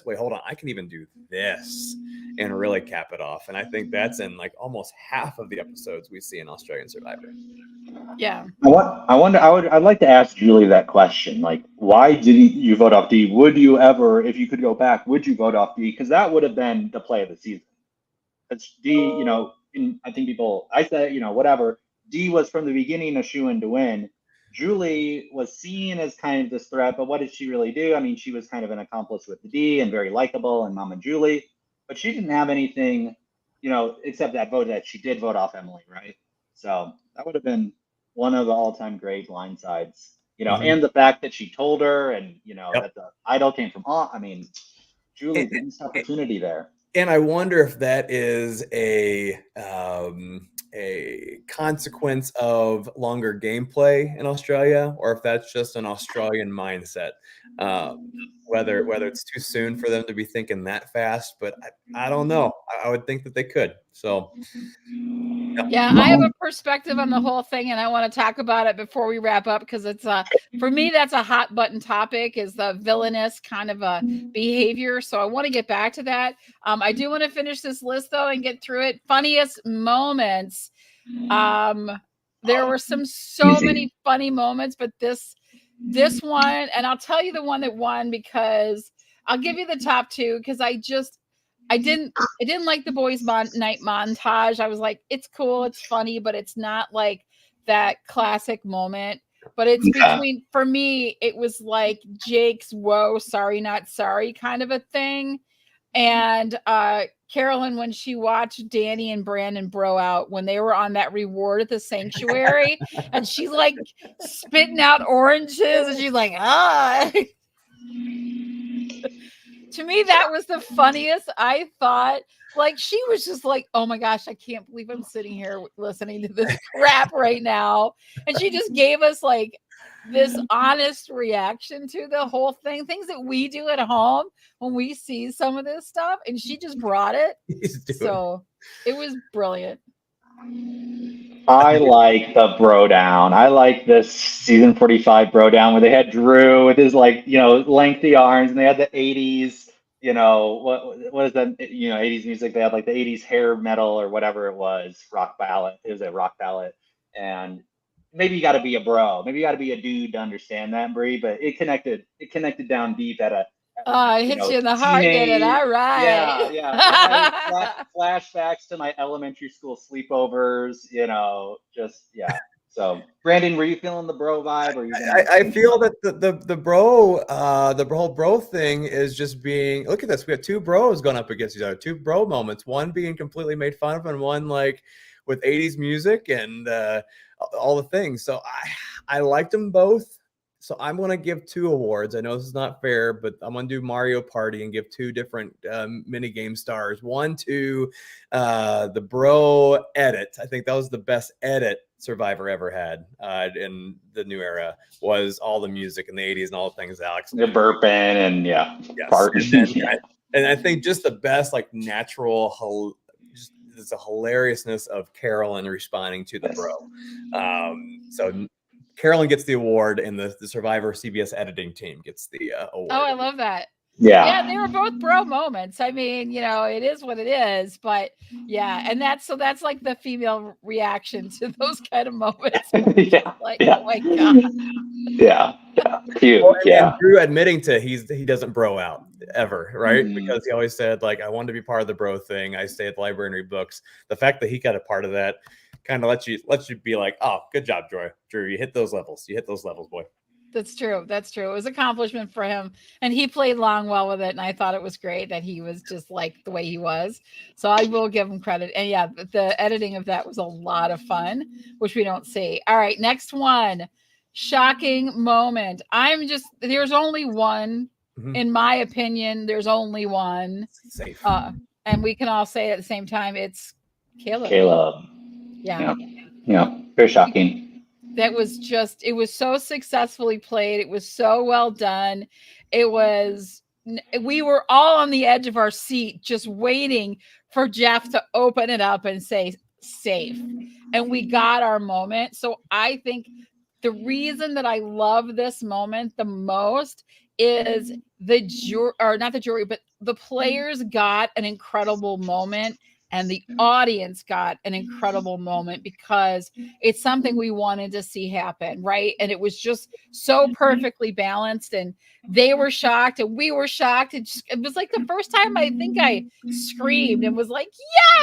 wait, hold on, I can even do this and really cap it off. And I think that's in like almost half of the episodes we see in Australian Survivor. Yeah. I'd like to ask Julie that question. Like, why didn't you vote off D? Would you ever, if you could go back, would you vote off D? Because that would have been the play of the season. It's D, I think I said, whatever. D was from the beginning a shoo-in to win. Julie was seen as kind of this threat, but what did she really do? I mean, she was kind of an accomplice with the D and very likable and Mama Julie, but she didn't have anything, except that vote that she did vote off Emily, right? So that would have been one of the all-time great blindsides, and the fact that she told her and, that the idol came from, Julie's missed opportunity there. And I wonder if that is a consequence of longer gameplay in Australia, or if that's just an Australian mindset. Whether it's too soon for them to be thinking that fast, but I don't know. I would think that they could. So. Yeah, I have a perspective on the whole thing, and I want to talk about it before we wrap up, because it's for me, that's a hot button topic, is the villainous kind of a behavior. So I want to get back to that. I do want to finish this list though and get through it. Funniest moments. There were so many funny moments, but this one, and I'll tell you the one that won, because I'll give you the top two, because I didn't like the boys' night montage. I was like, it's cool, it's funny, but it's not like that classic moment. But it's between, for me, it was like Jake's whoa, sorry, not sorry kind of a thing. And Carolyn, when she watched Danny and Brandon bro out when they were on that reward at the sanctuary, and she's like spitting out oranges, and she's like, To me, that was the funniest. I thought, like, she was just like, oh my gosh, I can't believe I'm sitting here listening to this crap right now. And she just gave us like this honest reaction to the whole thing, things that we do at home when we see some of this stuff. And she just brought it. So it was brilliant. I like the bro down. I like this season 45 bro down where they had Drew with his like, lengthy arms, and they had the 80s, what is that, 80s music. They had like the 80s hair metal or whatever it was, rock ballad. It was a rock ballad. And maybe you got to be a bro. Maybe you got to be a dude to understand that, Brie, but it connected down deep at a it hits you in the heart, did it? All right. Yeah. Flashbacks to my elementary school sleepovers, So, Brandon, were you feeling the bro vibe? Or I feel that the bro, the whole bro thing is just being. Look at this. We have two bros going up against each other. Two bro moments. One being completely made fun of, and one like with 80s music and all the things. So I liked them both. So I'm going to give 2 awards. I know this is not fair, but I'm going to do Mario Party and give 2 different mini game stars. One to the bro edit. I think that was the best edit Survivor ever had in the new era, was all the music in the 80s and all the things, Alex. The burping and fart. And I think just the best like natural, just the hilariousness of Carolyn responding to the bro. So Carolyn gets the award, and the Survivor CBS editing team gets the award. Oh, I love that. Yeah, they were both bro moments. I mean, it is what it is, but yeah, and that's like the female reaction to those kind of moments. Oh my god. Yeah. Cute. And Drew admitting to he doesn't bro out ever, right? Mm-hmm. Because he always said like, I wanted to be part of the bro thing. I stay at the library and read books. The fact that he got a part of that kind of lets you be like, oh, good job, Drew. You hit those levels. Boy. That's true. It was an accomplishment for him, and he played well with it. And I thought it was great that he was just like the way he was. So I will give him credit. And yeah, the editing of that was a lot of fun, which we don't see. All right, next one, shocking moment. There's only one, in my opinion. There's only one. Safe. And we can all say it at the same time. It's Caleb. Yeah. Very shocking. That was it was so successfully played. It was so well done. We were all on the edge of our seat, just waiting for Jeff to open it up and say safe. And we got our moment. So I think the reason that I love this moment the most is not the jury, but the players got an incredible moment. And the audience got an incredible moment because it's something we wanted to see happen, right? And it was just so perfectly balanced, and they were shocked and we were shocked. It was like the first time I think I screamed and was like,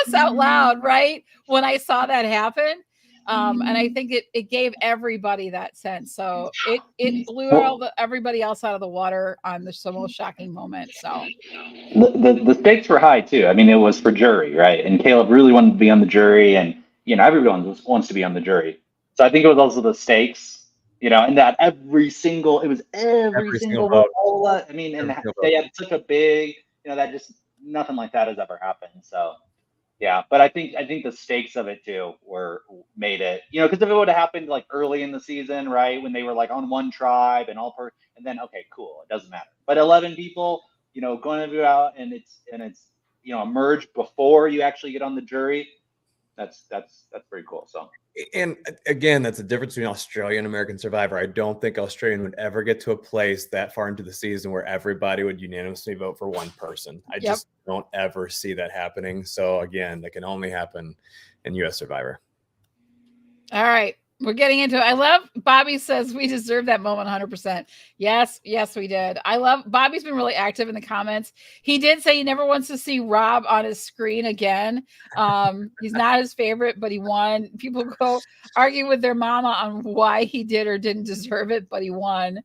yes, out loud, right? When I saw that happen. And I think it gave everybody that sense. So it blew everybody else out of the water on the most shocking moment. So the stakes were high too. I mean, it was for jury, right? And Caleb really wanted to be on the jury, and everyone wants to be on the jury. So I think it was also the stakes, and that every single vote. I mean, and they had such a big, that just nothing like that has ever happened. So. Yeah, but I think the stakes of it too made it, because if it would have happened like early in the season, right, when they were like on one tribe and and then okay, cool, it doesn't matter. But 11 people, going to be out and it's emerged before you actually get on the jury. That's pretty cool. So. And again, that's the difference between Australia and American Survivor. I don't think Australian would ever get to a place that far into the season where everybody would unanimously vote for one person. I just don't ever see that happening. So again, that can only happen in US Survivor. All right. We're getting into it. I love Bobby says we deserve that moment 100%. Yes, we did. I love Bobby's been really active in the comments. He did say he never wants to see Rob on his screen again. He's not his favorite, but he won. People go argue with their mama on why he did or didn't deserve it, but he won.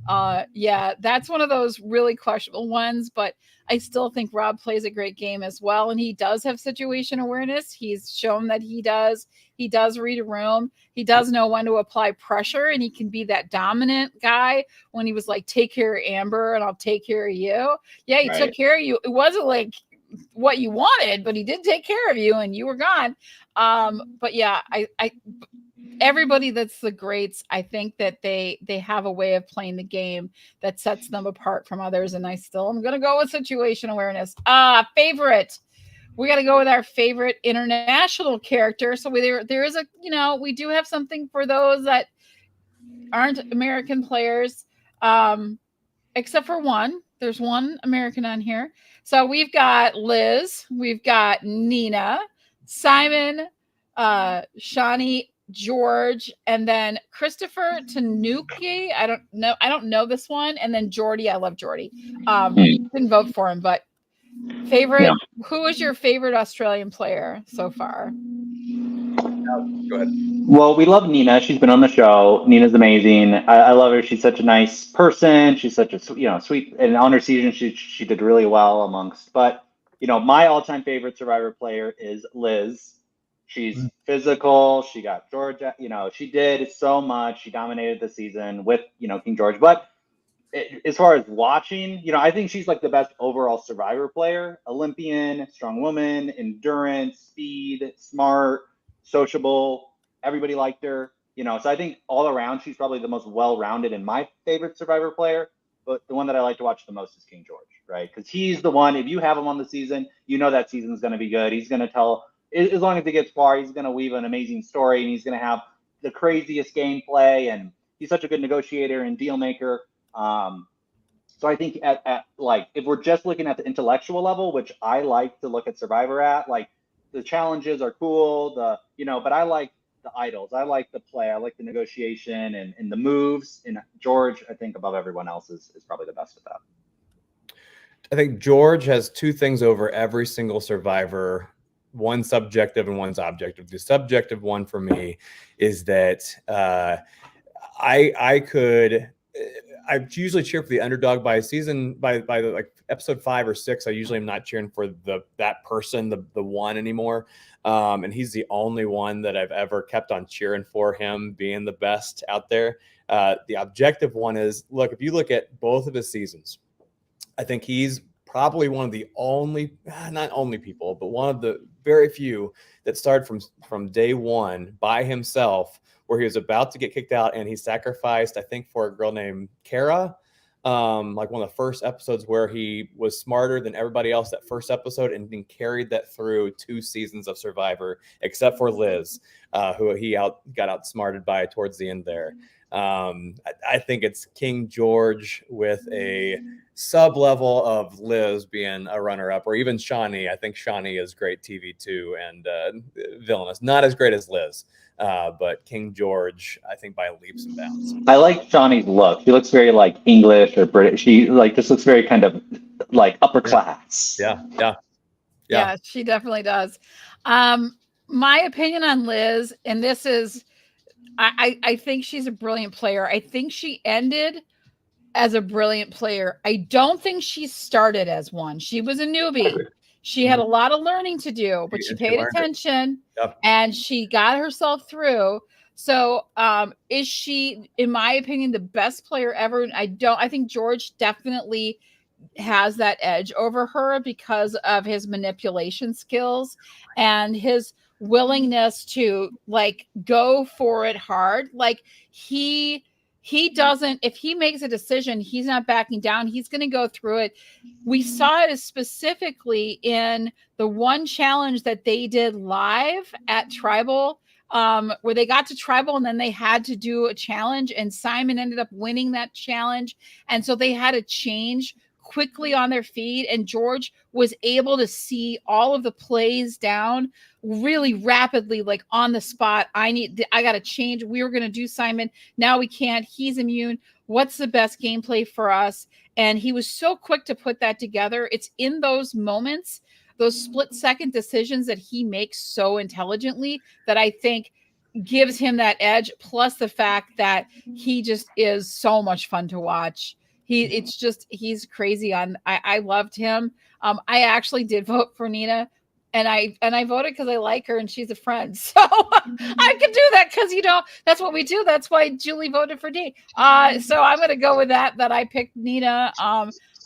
Yeah, that's one of those really questionable ones, but I still think Rob plays a great game as well. And he does have situation awareness. He's shown that he does. He does read a room. He does know when to apply pressure, and he can be that dominant guy when he was like, take care of Amber and I'll take care of you. Yeah, he took care of you. It wasn't like what you wanted, but he did take care of you and you were gone. But yeah, I everybody that's the greats, I think that they have a way of playing the game that sets them apart from others. And I still am going to go with situation awareness. Favorite. We got to go with our favorite international character. So there is a, we do have something for those that aren't American players, except for one. There's one American on here. So we've got Liz, we've got Nina, Simon, Shawnee, George, and then Christopher Tanuki. I don't know this one. And then Jordy. I love Jordy. Didn't vote for him, but favorite. Who is your favorite Australian player so far? Go ahead. Well, we love Nina. She's been on the show. Nina's amazing. I love her. She's such a nice person. She's such a sweet. And on her season, she did really well amongst. But my all-time favorite Survivor player is Liz. She's physical. She got Georgia. She did so much. She dominated the season with King George. But as far as watching, I think she's like the best overall Survivor player. Olympian, strong woman, endurance, speed, smart, sociable. Everybody liked her. So I think all around she's probably the most well-rounded and my favorite Survivor player. But the one that I like to watch the most is King George, right? Because he's the one. If you have him on the season, that season's going to be good. He's going to tell. As long as it gets far, he's going to weave an amazing story, and he's going to have the craziest gameplay, and he's such a good negotiator and deal maker. So I think at like, if we're just looking at the intellectual level, which I like to look at Survivor at, like the challenges are cool, but I like the idols. I like the play. I like the negotiation and the moves. And George, I think above everyone else is probably the best at that. I think George has two things over every single Survivor. One subjective and one's objective. The subjective one for me is that I usually cheer for the underdog by season by like episode 5 or 6. I usually am not cheering for that person, the one anymore. And he's the only one that I've ever kept on cheering for him being the best out there. The objective one is, look, if you look at both of his seasons, I think he's probably one of the only, not only people, but one of the very few that started from day one by himself, where he was about to get kicked out and he sacrificed, I think, for a girl named Kara, like one of the first episodes where he was smarter than everybody else that first episode and then carried that through 2 seasons of Survivor, except for Liz, who he got outsmarted by towards the end there. I think it's King George with a sub-level of Liz being a runner-up, or even Shawnee. I think Shawnee is great TV too, and villainous. Not as great as Liz, but King George, I think, by leaps and bounds. I like Shawnee's look. She looks very like English or British. She just looks very kind of like upper class. Yeah, she definitely does. My opinion on Liz, and this is, I think she's a brilliant player. I think she ended as a brilliant player. I don't think she started as one. She was a newbie. She had a lot of learning to do, but she paid attention and she got herself through. So is she, in my opinion, the best player ever? I think George definitely has that edge over her because of his manipulation skills and his willingness to like go for it hard. Like he doesn't, if he makes a decision, he's not backing down. He's going to go through it. We saw it specifically in the one challenge that they did live at Tribal, where they got to Tribal and then they had to do a challenge, and Simon ended up winning that challenge. And so they had to change quickly on their feet, and George was able to see all of the plays down really rapidly, like on the spot. I got to change. We were going to do Simon. Now we can't. He's immune. What's the best gameplay for us? And he was so quick to put that together. It's in those moments, those split-second decisions that he makes so intelligently, that I think gives him that edge, plus the fact that he just is so much fun to watch. He's crazy on. I loved him. I actually did vote for Nina, and I voted because I like her and she's a friend. So I can do that because that's what we do. That's why Julie voted for D. So I'm gonna go with that I picked Nina.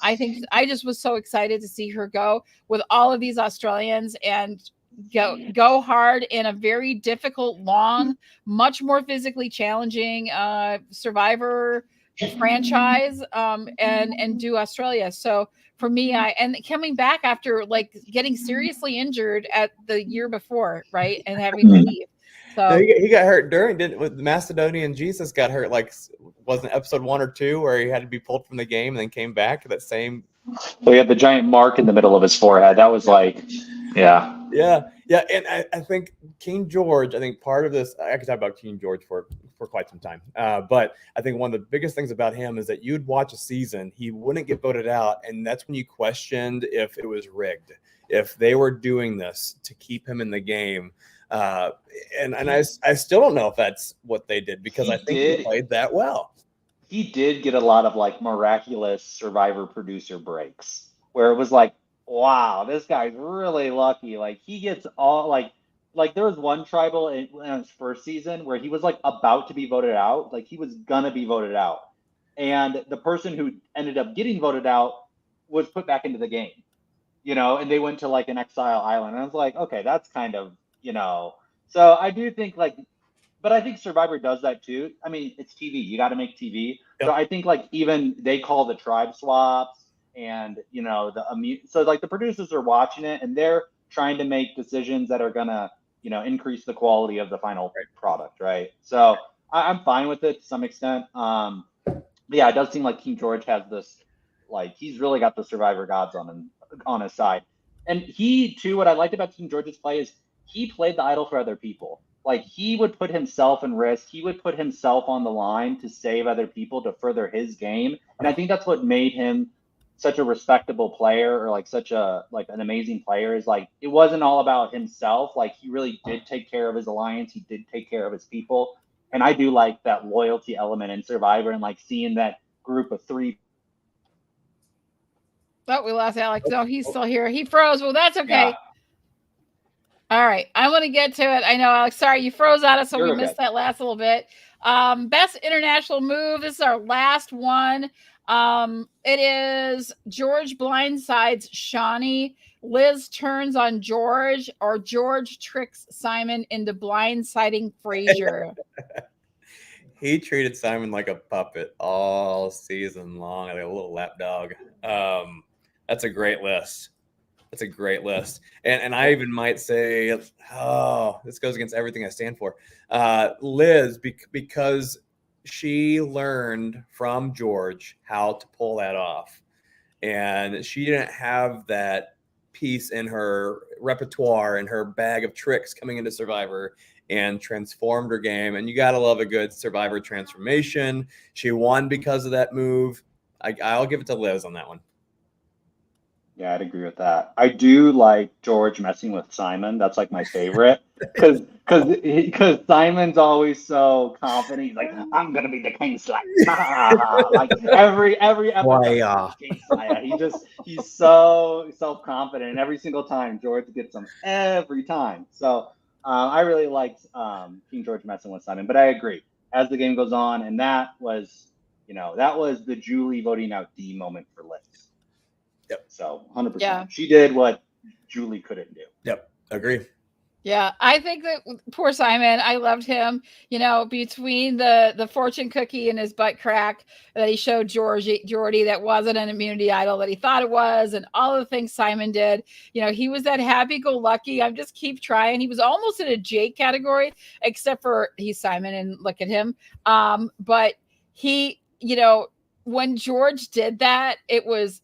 I think I just was so excited to see her go with all of these Australians and go hard in a very difficult, long, much more physically challenging Survivor franchise, and do Australia. So for me, and coming back after like getting seriously injured at the year before, right, and having to leave. So no, he got hurt during, didn't with Macedonian Jesus got hurt, like wasn't episode 1 or 2 where he had to be pulled from the game and then came back to that same. So he had the giant mark in the middle of his forehead. That was like, yeah. And I think King George, I think part of this, I could talk about King George for quite some time, but I think one of the biggest things about him is that you'd watch a season, he wouldn't get voted out, and that's when you questioned if it was rigged, if they were doing this to keep him in the game. And I still don't know if that's what they did, because I think he played that well. He did get a lot of like miraculous Survivor producer breaks where it was like, wow, this guy's really lucky. Like he gets all like there was one tribal in his first season where he was like about to be voted out. Like he was gonna be voted out. And the person who ended up getting voted out was put back into the game, and they went to like an exile island. And I was like, okay, that's kind of, so I do think like, but I think Survivor does that too. I mean, it's TV. You got to make TV. Yep. So I think like even they call the tribe swaps and, so like the producers are watching it and they're trying to make decisions that are going to, increase the quality of the final product. Right. So I'm fine with it to some extent. Yeah, it does seem like King George has this, like, he's really got the Survivor gods on his side. And he too, what I liked about King George's play is he played the idol for other people. Like he would put himself in risk. He would put himself on the line to save other people, to further his game. And I think that's what made him such a respectable player, or like such a, like an amazing player, is like, it wasn't all about himself. Like he really did take care of his alliance. He did take care of his people. And I do like that loyalty element in Survivor, and like seeing that group of 3. Oh, we lost Alex. No, he's still here. He froze. Well, that's okay. Yeah. All right. I want to get to it. I know, Alex, sorry, you froze on us, so we missed that last little bit. Best international move. This is our last one. It is George blindsides Shawnee. Liz turns on George, or George tricks Simon into blindsiding Fraser. He treated Simon like a puppet all season long, like a little lapdog. That's a great list. That's a great list. And I even might say, this goes against everything I stand for. Liz, because she learned from George how to pull that off. And she didn't have that piece in her repertoire, in her bag of tricks coming into Survivor, and transformed her game. And you got to love a good Survivor transformation. She won because of that move. I'll give it to Liz on that one. Yeah, I'd agree with that. I do like George messing with Simon. That's like my favorite, because Simon's always so confident. He's like, I'm gonna be the king slayer. Like every episode, king slayer. He's so self-confident, and every single time George gets him every time. So I really liked King George messing with Simon. But I agree, as the game goes on, and that was the Julie voting out D moment for Liz. Yep. So 100%. Yeah. She did what Julie couldn't do. Yep. Agree. Yeah. I think that poor Simon, I loved him, between the fortune cookie and his butt crack that he showed Jordy that wasn't an immunity idol that he thought it was, and all the things Simon did. He was that happy-go-lucky, I'm just keep trying. He was almost in a Jake category, except for he's Simon and look at him. But he, when George did that, it was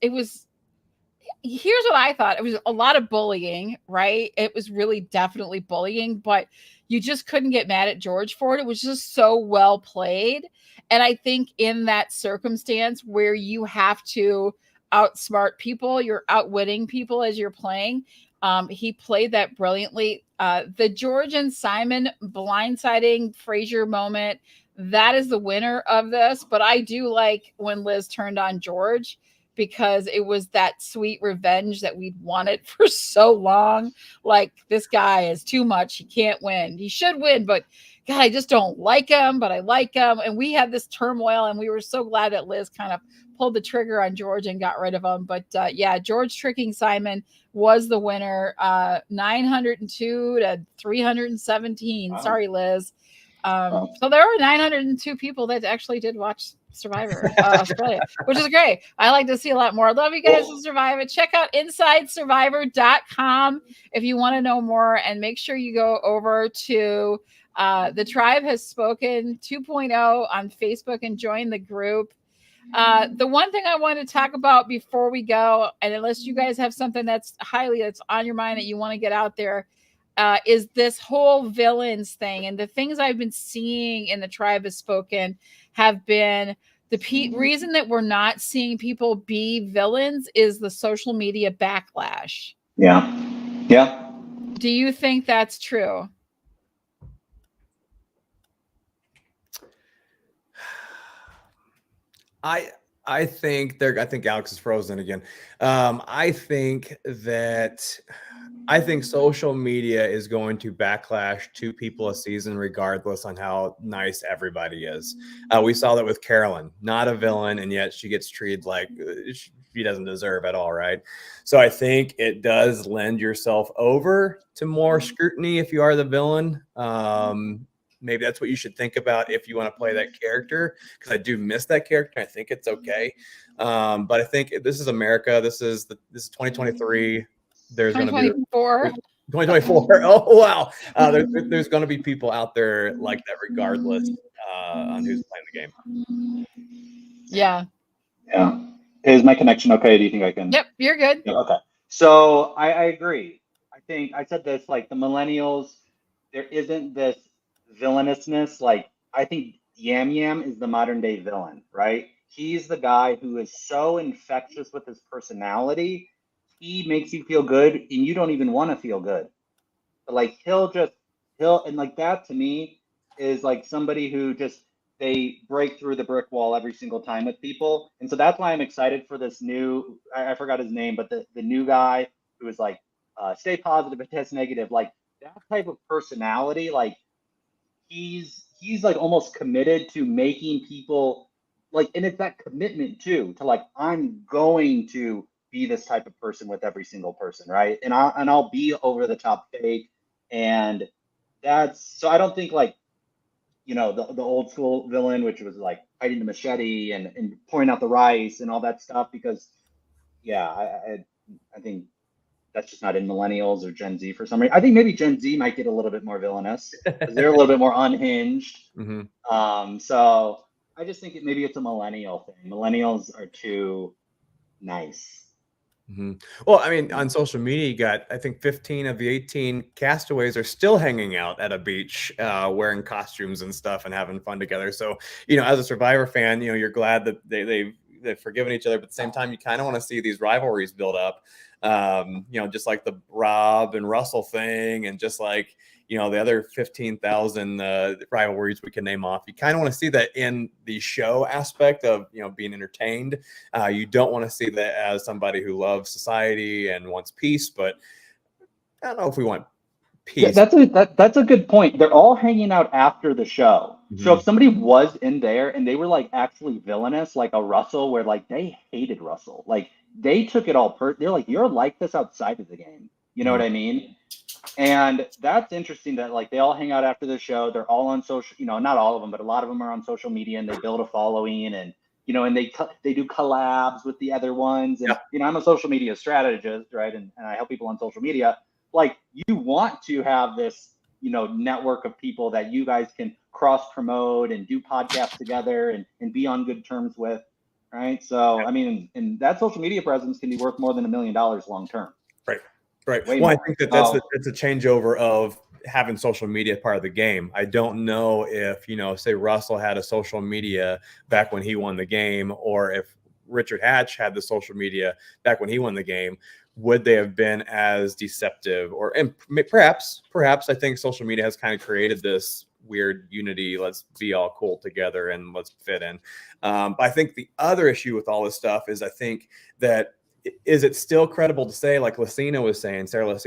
here's what I thought. It was a lot of bullying, right? It was really definitely bullying, but you just couldn't get mad at George for it. It was just so well played. And I think in that circumstance where you have to outsmart people, you're outwitting people as you're playing, he played that brilliantly. The George and Simon blindsiding Frasier moment, that is the winner of this. But I do like when Liz turned on George, because it was that sweet revenge that we'd wanted for so long. Like, this guy is too much. He can't win. He should win, but God, I just don't like him, but I like him. And we had this turmoil, and we were so glad that Liz kind of pulled the trigger on George and got rid of him. But yeah, George tricking Simon was the winner. 902 to 317. Wow. Sorry, Liz. So there were 902 people that actually did watch Survivor Australia, which is great. I like to see a lot more. I love you guys to Survivor. Check out InsideSurvivor.com if you want to know more, and make sure you go over to The Tribe Has Spoken 2.0 on Facebook and join the group. The one thing I want to talk about before we go, and unless you guys have something that's on your mind that you want to get out there, is this whole villains thing. And the things I've been seeing in The Tribe Has Spoken have been the reason that we're not seeing people be villains is the social media backlash. Yeah. Yeah. Do you think that's true? I think Alex is frozen again. I think social media is going to backlash 2 people a season, regardless on how nice everybody is. We saw that with Carolyn, not a villain, and yet she gets treated like she doesn't deserve at all, right? So I think it does lend yourself over to more scrutiny if you are the villain. Maybe that's what you should think about if you want to play that character, because I do miss that character. I think it's okay. But I think this is America. This is 2023. There's going to be 2024. Oh, wow. There's going to be people out there like that, regardless on who's playing the game. Yeah. Yeah. Is my connection okay? Do you think I can? Yep, you're good. Yeah, okay. So I agree. I think I said this, like the millennials, there isn't this villainousness. Like, I think Yam Yam is the modern day villain, right? He's the guy who is so infectious with his personality. He makes you feel good, and you don't even want to feel good. But like and like that to me is like somebody who just, they break through the brick wall every single time with people. And so that's why I'm excited for this new, I forgot his name, but the new guy who is like, stay positive and test negative, like that type of personality, like he's like almost committed to making people like, and it's that commitment too, to like, I'm going to be this type of person with every single person, right? And I'll be over the top fake. And that's, so I don't think like, you know, the old school villain, which was like hiding the machete and pouring out the rice and all that stuff, because yeah, I think that's just not in millennials or Gen Z for some reason. I think maybe Gen Z might get a little bit more villainous because they're a little bit more unhinged. Mm-hmm. So I just think maybe it's a millennial thing. Millennials are too nice. Mm-hmm. Well, I mean, on social media, you got, I think 15 of the 18 castaways are still hanging out at a beach, wearing costumes and stuff and having fun together. So, you know, as a Survivor fan, you know, you're glad that they've forgiven each other, but at the same time, you kind of want to see these rivalries build up. You know, just like the Rob and Russell thing, and just like, you know, the other 15,000 rivalries we can name off. You kind of want to see that in the show aspect of, you know, being entertained. You don't want to see that as somebody who loves society and wants peace, but I don't know if we want peace. Yeah, that's a good point. They're all hanging out after the show. Mm-hmm. So if somebody was in there and they were like actually villainous, like a Russell, where like they hated Russell, like they took it all they're like, you're like this outside of the game. You know what I mean? And that's interesting that like they all hang out after the show. They're all on social, you know, not all of them, but a lot of them are on social media, and they build a following, and, you know, and they do collabs with the other ones. And, you know, I'm a social media strategist, right? And I help people on social media. Like, you want to have this, you know, network of people that you guys can cross promote and do podcasts together and be on good terms with, right? So, I mean, and that social media presence can be worth more than $1 million long term. Right. Well, I think that's a changeover of having social media part of the game. I don't know if, you know, say Russell had a social media back when he won the game, or if Richard Hatch had the social media back when he won the game. would they have been as deceptive? And perhaps I think social media has kind of created this weird unity. Let's be all cool together and let's fit in. But I think the other issue with all this stuff is, I think that, is it still credible to say, like Sarah Lacina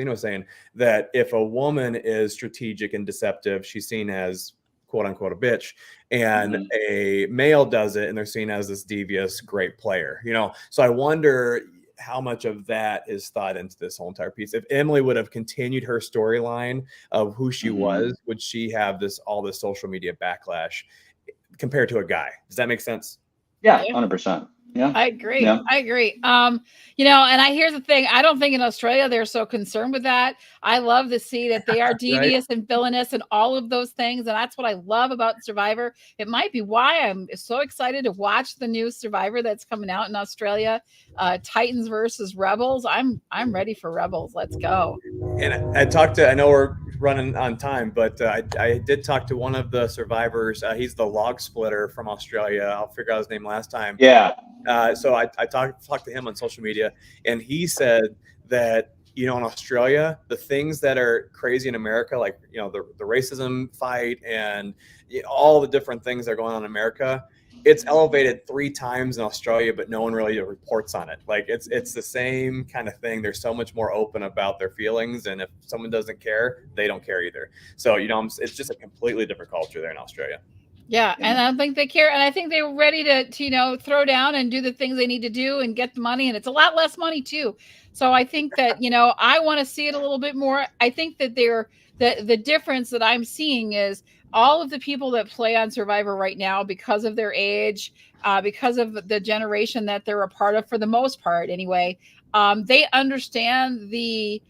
was saying, that if a woman is strategic and deceptive, she's seen as quote unquote a bitch, and a male does it and they're seen as this devious great player, So I wonder how much of that is thought into this whole entire piece. If Emily would have continued her storyline of who she was, would she have all this social media backlash compared to a guy? Does that make sense? Yeah, 100%. Yeah, I agree. Yeah. I agree. And here's the thing. I don't think in Australia they're so concerned with that. I love to see that they are devious and villainous and all of those things. And that's what I love about Survivor. It might be why I'm so excited to watch the new Survivor that's coming out in Australia, Titans versus Rebels. I'm ready for Rebels. Let's go. And I know we're running on time, but I did talk to one of the survivors. He's the log splitter from Australia. I'll figure out his name last time. Yeah. So I talked to him on social media, and he said that, in Australia, the things that are crazy in America, like, the racism fight and all the different things that are going on in America, it's elevated 3 times in Australia, but no one really reports on it. Like it's the same kind of thing. They're so much more open about their feelings, and if someone doesn't care, they don't care either. So it's just a completely different culture there in Australia. Yeah, and I don't think they care, and I think they're ready to throw down and do the things they need to do and get the money, and it's a lot less money too. So I think that I want to see it a little bit more. I think that the difference that I'm seeing is all of the people that play on Survivor right now, because of their age, because of the generation that they're a part of, for the most part anyway, they understand the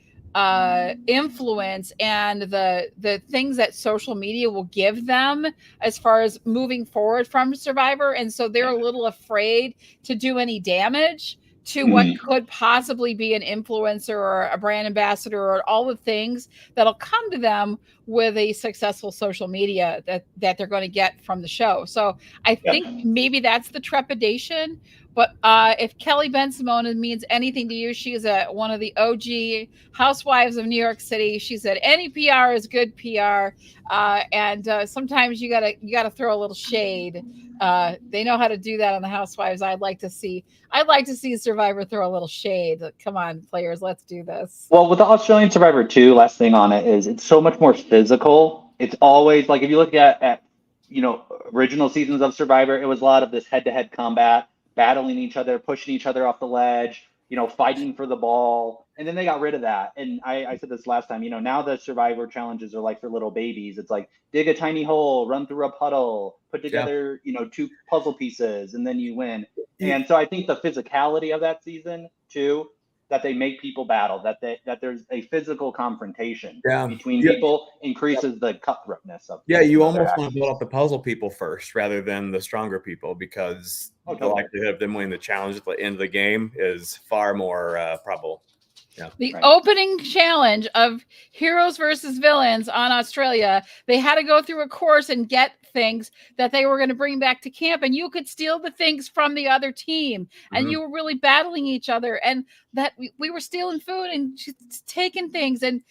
influence and the things that social media will give them as far as moving forward from Survivor. And so they're a little afraid to do any damage to what could possibly be an influencer or a brand ambassador or all the things that'll come to them with a successful social media that they're going to get from the show. So I think maybe that's the trepidation. But if Kelly Ben-Simone means anything to you, she is one of the OG housewives of New York City. She said any PR is good PR, and sometimes you gotta throw a little shade. They know how to do that on the Housewives. I'd like to see Survivor throw a little shade. Come on, players, let's do this. Well, with the Australian Survivor 2, last thing on it is it's so much more physical. It's always like, if you look at original seasons of Survivor, it was a lot of this head-to-head combat, battling each other, pushing each other off the ledge, fighting for the ball. And then they got rid of that. And I said this last time, now the Survivor challenges are like for little babies. It's like dig a tiny hole, run through a puddle, put together, 2 puzzle pieces, and then you win. And so I think the physicality of that season too, that they make people battle, that there's a physical confrontation between people, increases the cutthroatness of. Yeah, you almost want to build up the puzzle people first rather than the stronger people, because the likelihood of them winning the challenge at the end of the game is far more probable. Yeah. The opening challenge of Heroes versus Villains on Australia, they had to go through a course and get things that they were going to bring back to camp, and you could steal the things from the other team, and you were really battling each other, and that we were stealing food and taking things, and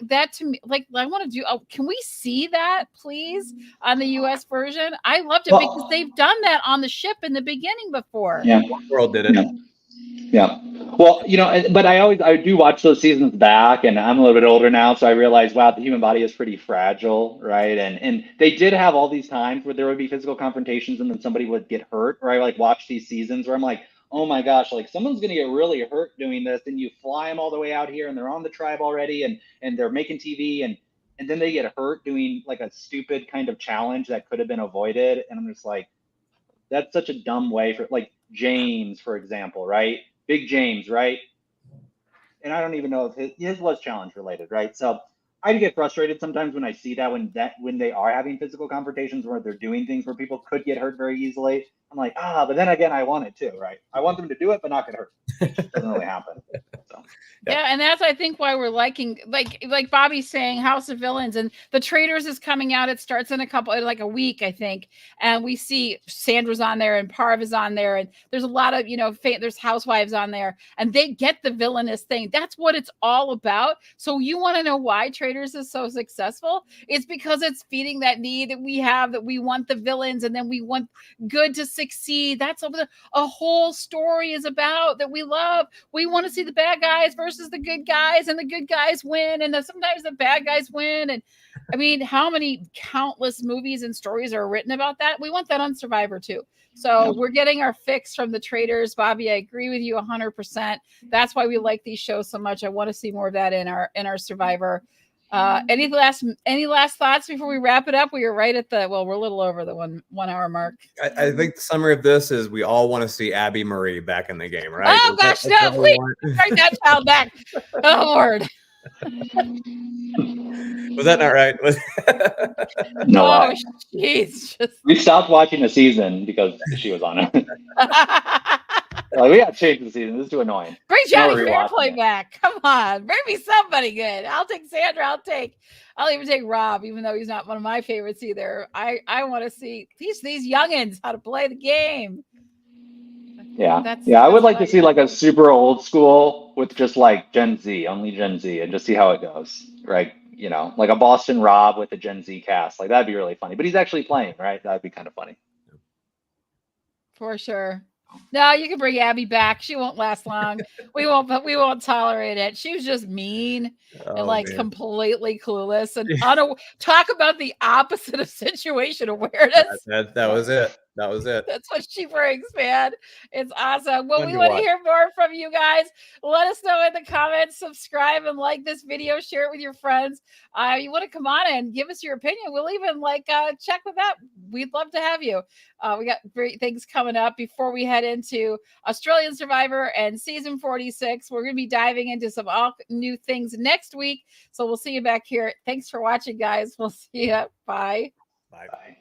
that to me, like, I want to do. Can we see that, please, on the U.S. version? I loved it because they've done that on the ship in the beginning before. Yeah, World did it. Yeah. Well, but I do watch those seasons back, and I'm a little bit older now, so I realize, wow, the human body is pretty fragile, right? And they did have all these times where there would be physical confrontations and then somebody would get hurt, or I like watch these seasons where I'm like, oh my gosh, like someone's going to get really hurt doing this, and you fly them all the way out here and they're on the tribe already, and they're making TV, and then they get hurt doing like a stupid kind of challenge that could have been avoided. And I'm just like, that's such a dumb way for, like, James, for example, right? Big James, right? And I don't even know if his was challenge related, right? So I get frustrated sometimes when I see that when they are having physical confrontations where they're doing things where people could get hurt very easily. I'm like, but then again, I want it too, right? I want them to do it, but not get hurt. It just doesn't really happen. So. Yeah, and that's I think why we're liking like Bobby's saying House of Villains, and The Traitors is coming out. It starts in a week, I think, and we see Sandra's on there and Parv is on there, and there's a lot of there's housewives on there, and they get the villainous thing. That's what it's all about. So you want to know why Traitors is so successful? It's because it's feeding that need that we have, that we want the villains, and then we want good to succeed. That's what a whole story is about that we love. We want to see the bad guys versus the good guys, and the good guys win, and sometimes the bad guys win. And I mean, how many countless movies and stories are written about that? We want that on Survivor too. So we're getting our fix from the Traitors. Bobby, I agree with you 100%. That's why we like these shows so much. I want to see more of that in our Survivor. Any last thoughts before we wrap it up? We are right at we're a little over the 1 hour mark. I think the summary of this is we all want to see Abby Marie back in the game, right? Oh gosh, no, please bring that child back. Oh Lord. Was that not right? No, jeez. We stopped watching the season because she was on it. We got to change the season. This is too annoying. Bring Johnny Fairplay back. Come on, bring me somebody good. I'll take Sandra. I'll even take Rob, even though he's not one of my favorites either. I want to see these youngins how to play the game. Yeah, I would like to see like a super old school with just like Gen Z, only Gen Z, and just see how it goes. Right? Like a Boston Rob with a Gen Z cast. Like that'd be really funny. But he's actually playing, right? That'd be kind of funny. For sure. No, you can bring Abby back. She won't last long. We won't tolerate it. She was just mean and completely clueless. And talk about the opposite of situation awareness. That was it. That was it. That's what she brings, man. It's awesome. Well, we want to hear more from you guys. Let us know in the comments. Subscribe and like this video. Share it with your friends. You want to come on and give us your opinion? We'll even check with that. We'd love to have you. We got great things coming up before we head into Australian Survivor and season 46. We're going to be diving into some all new things next week. So we'll see you back here. Thanks for watching, guys. We'll see you. Bye. Bye.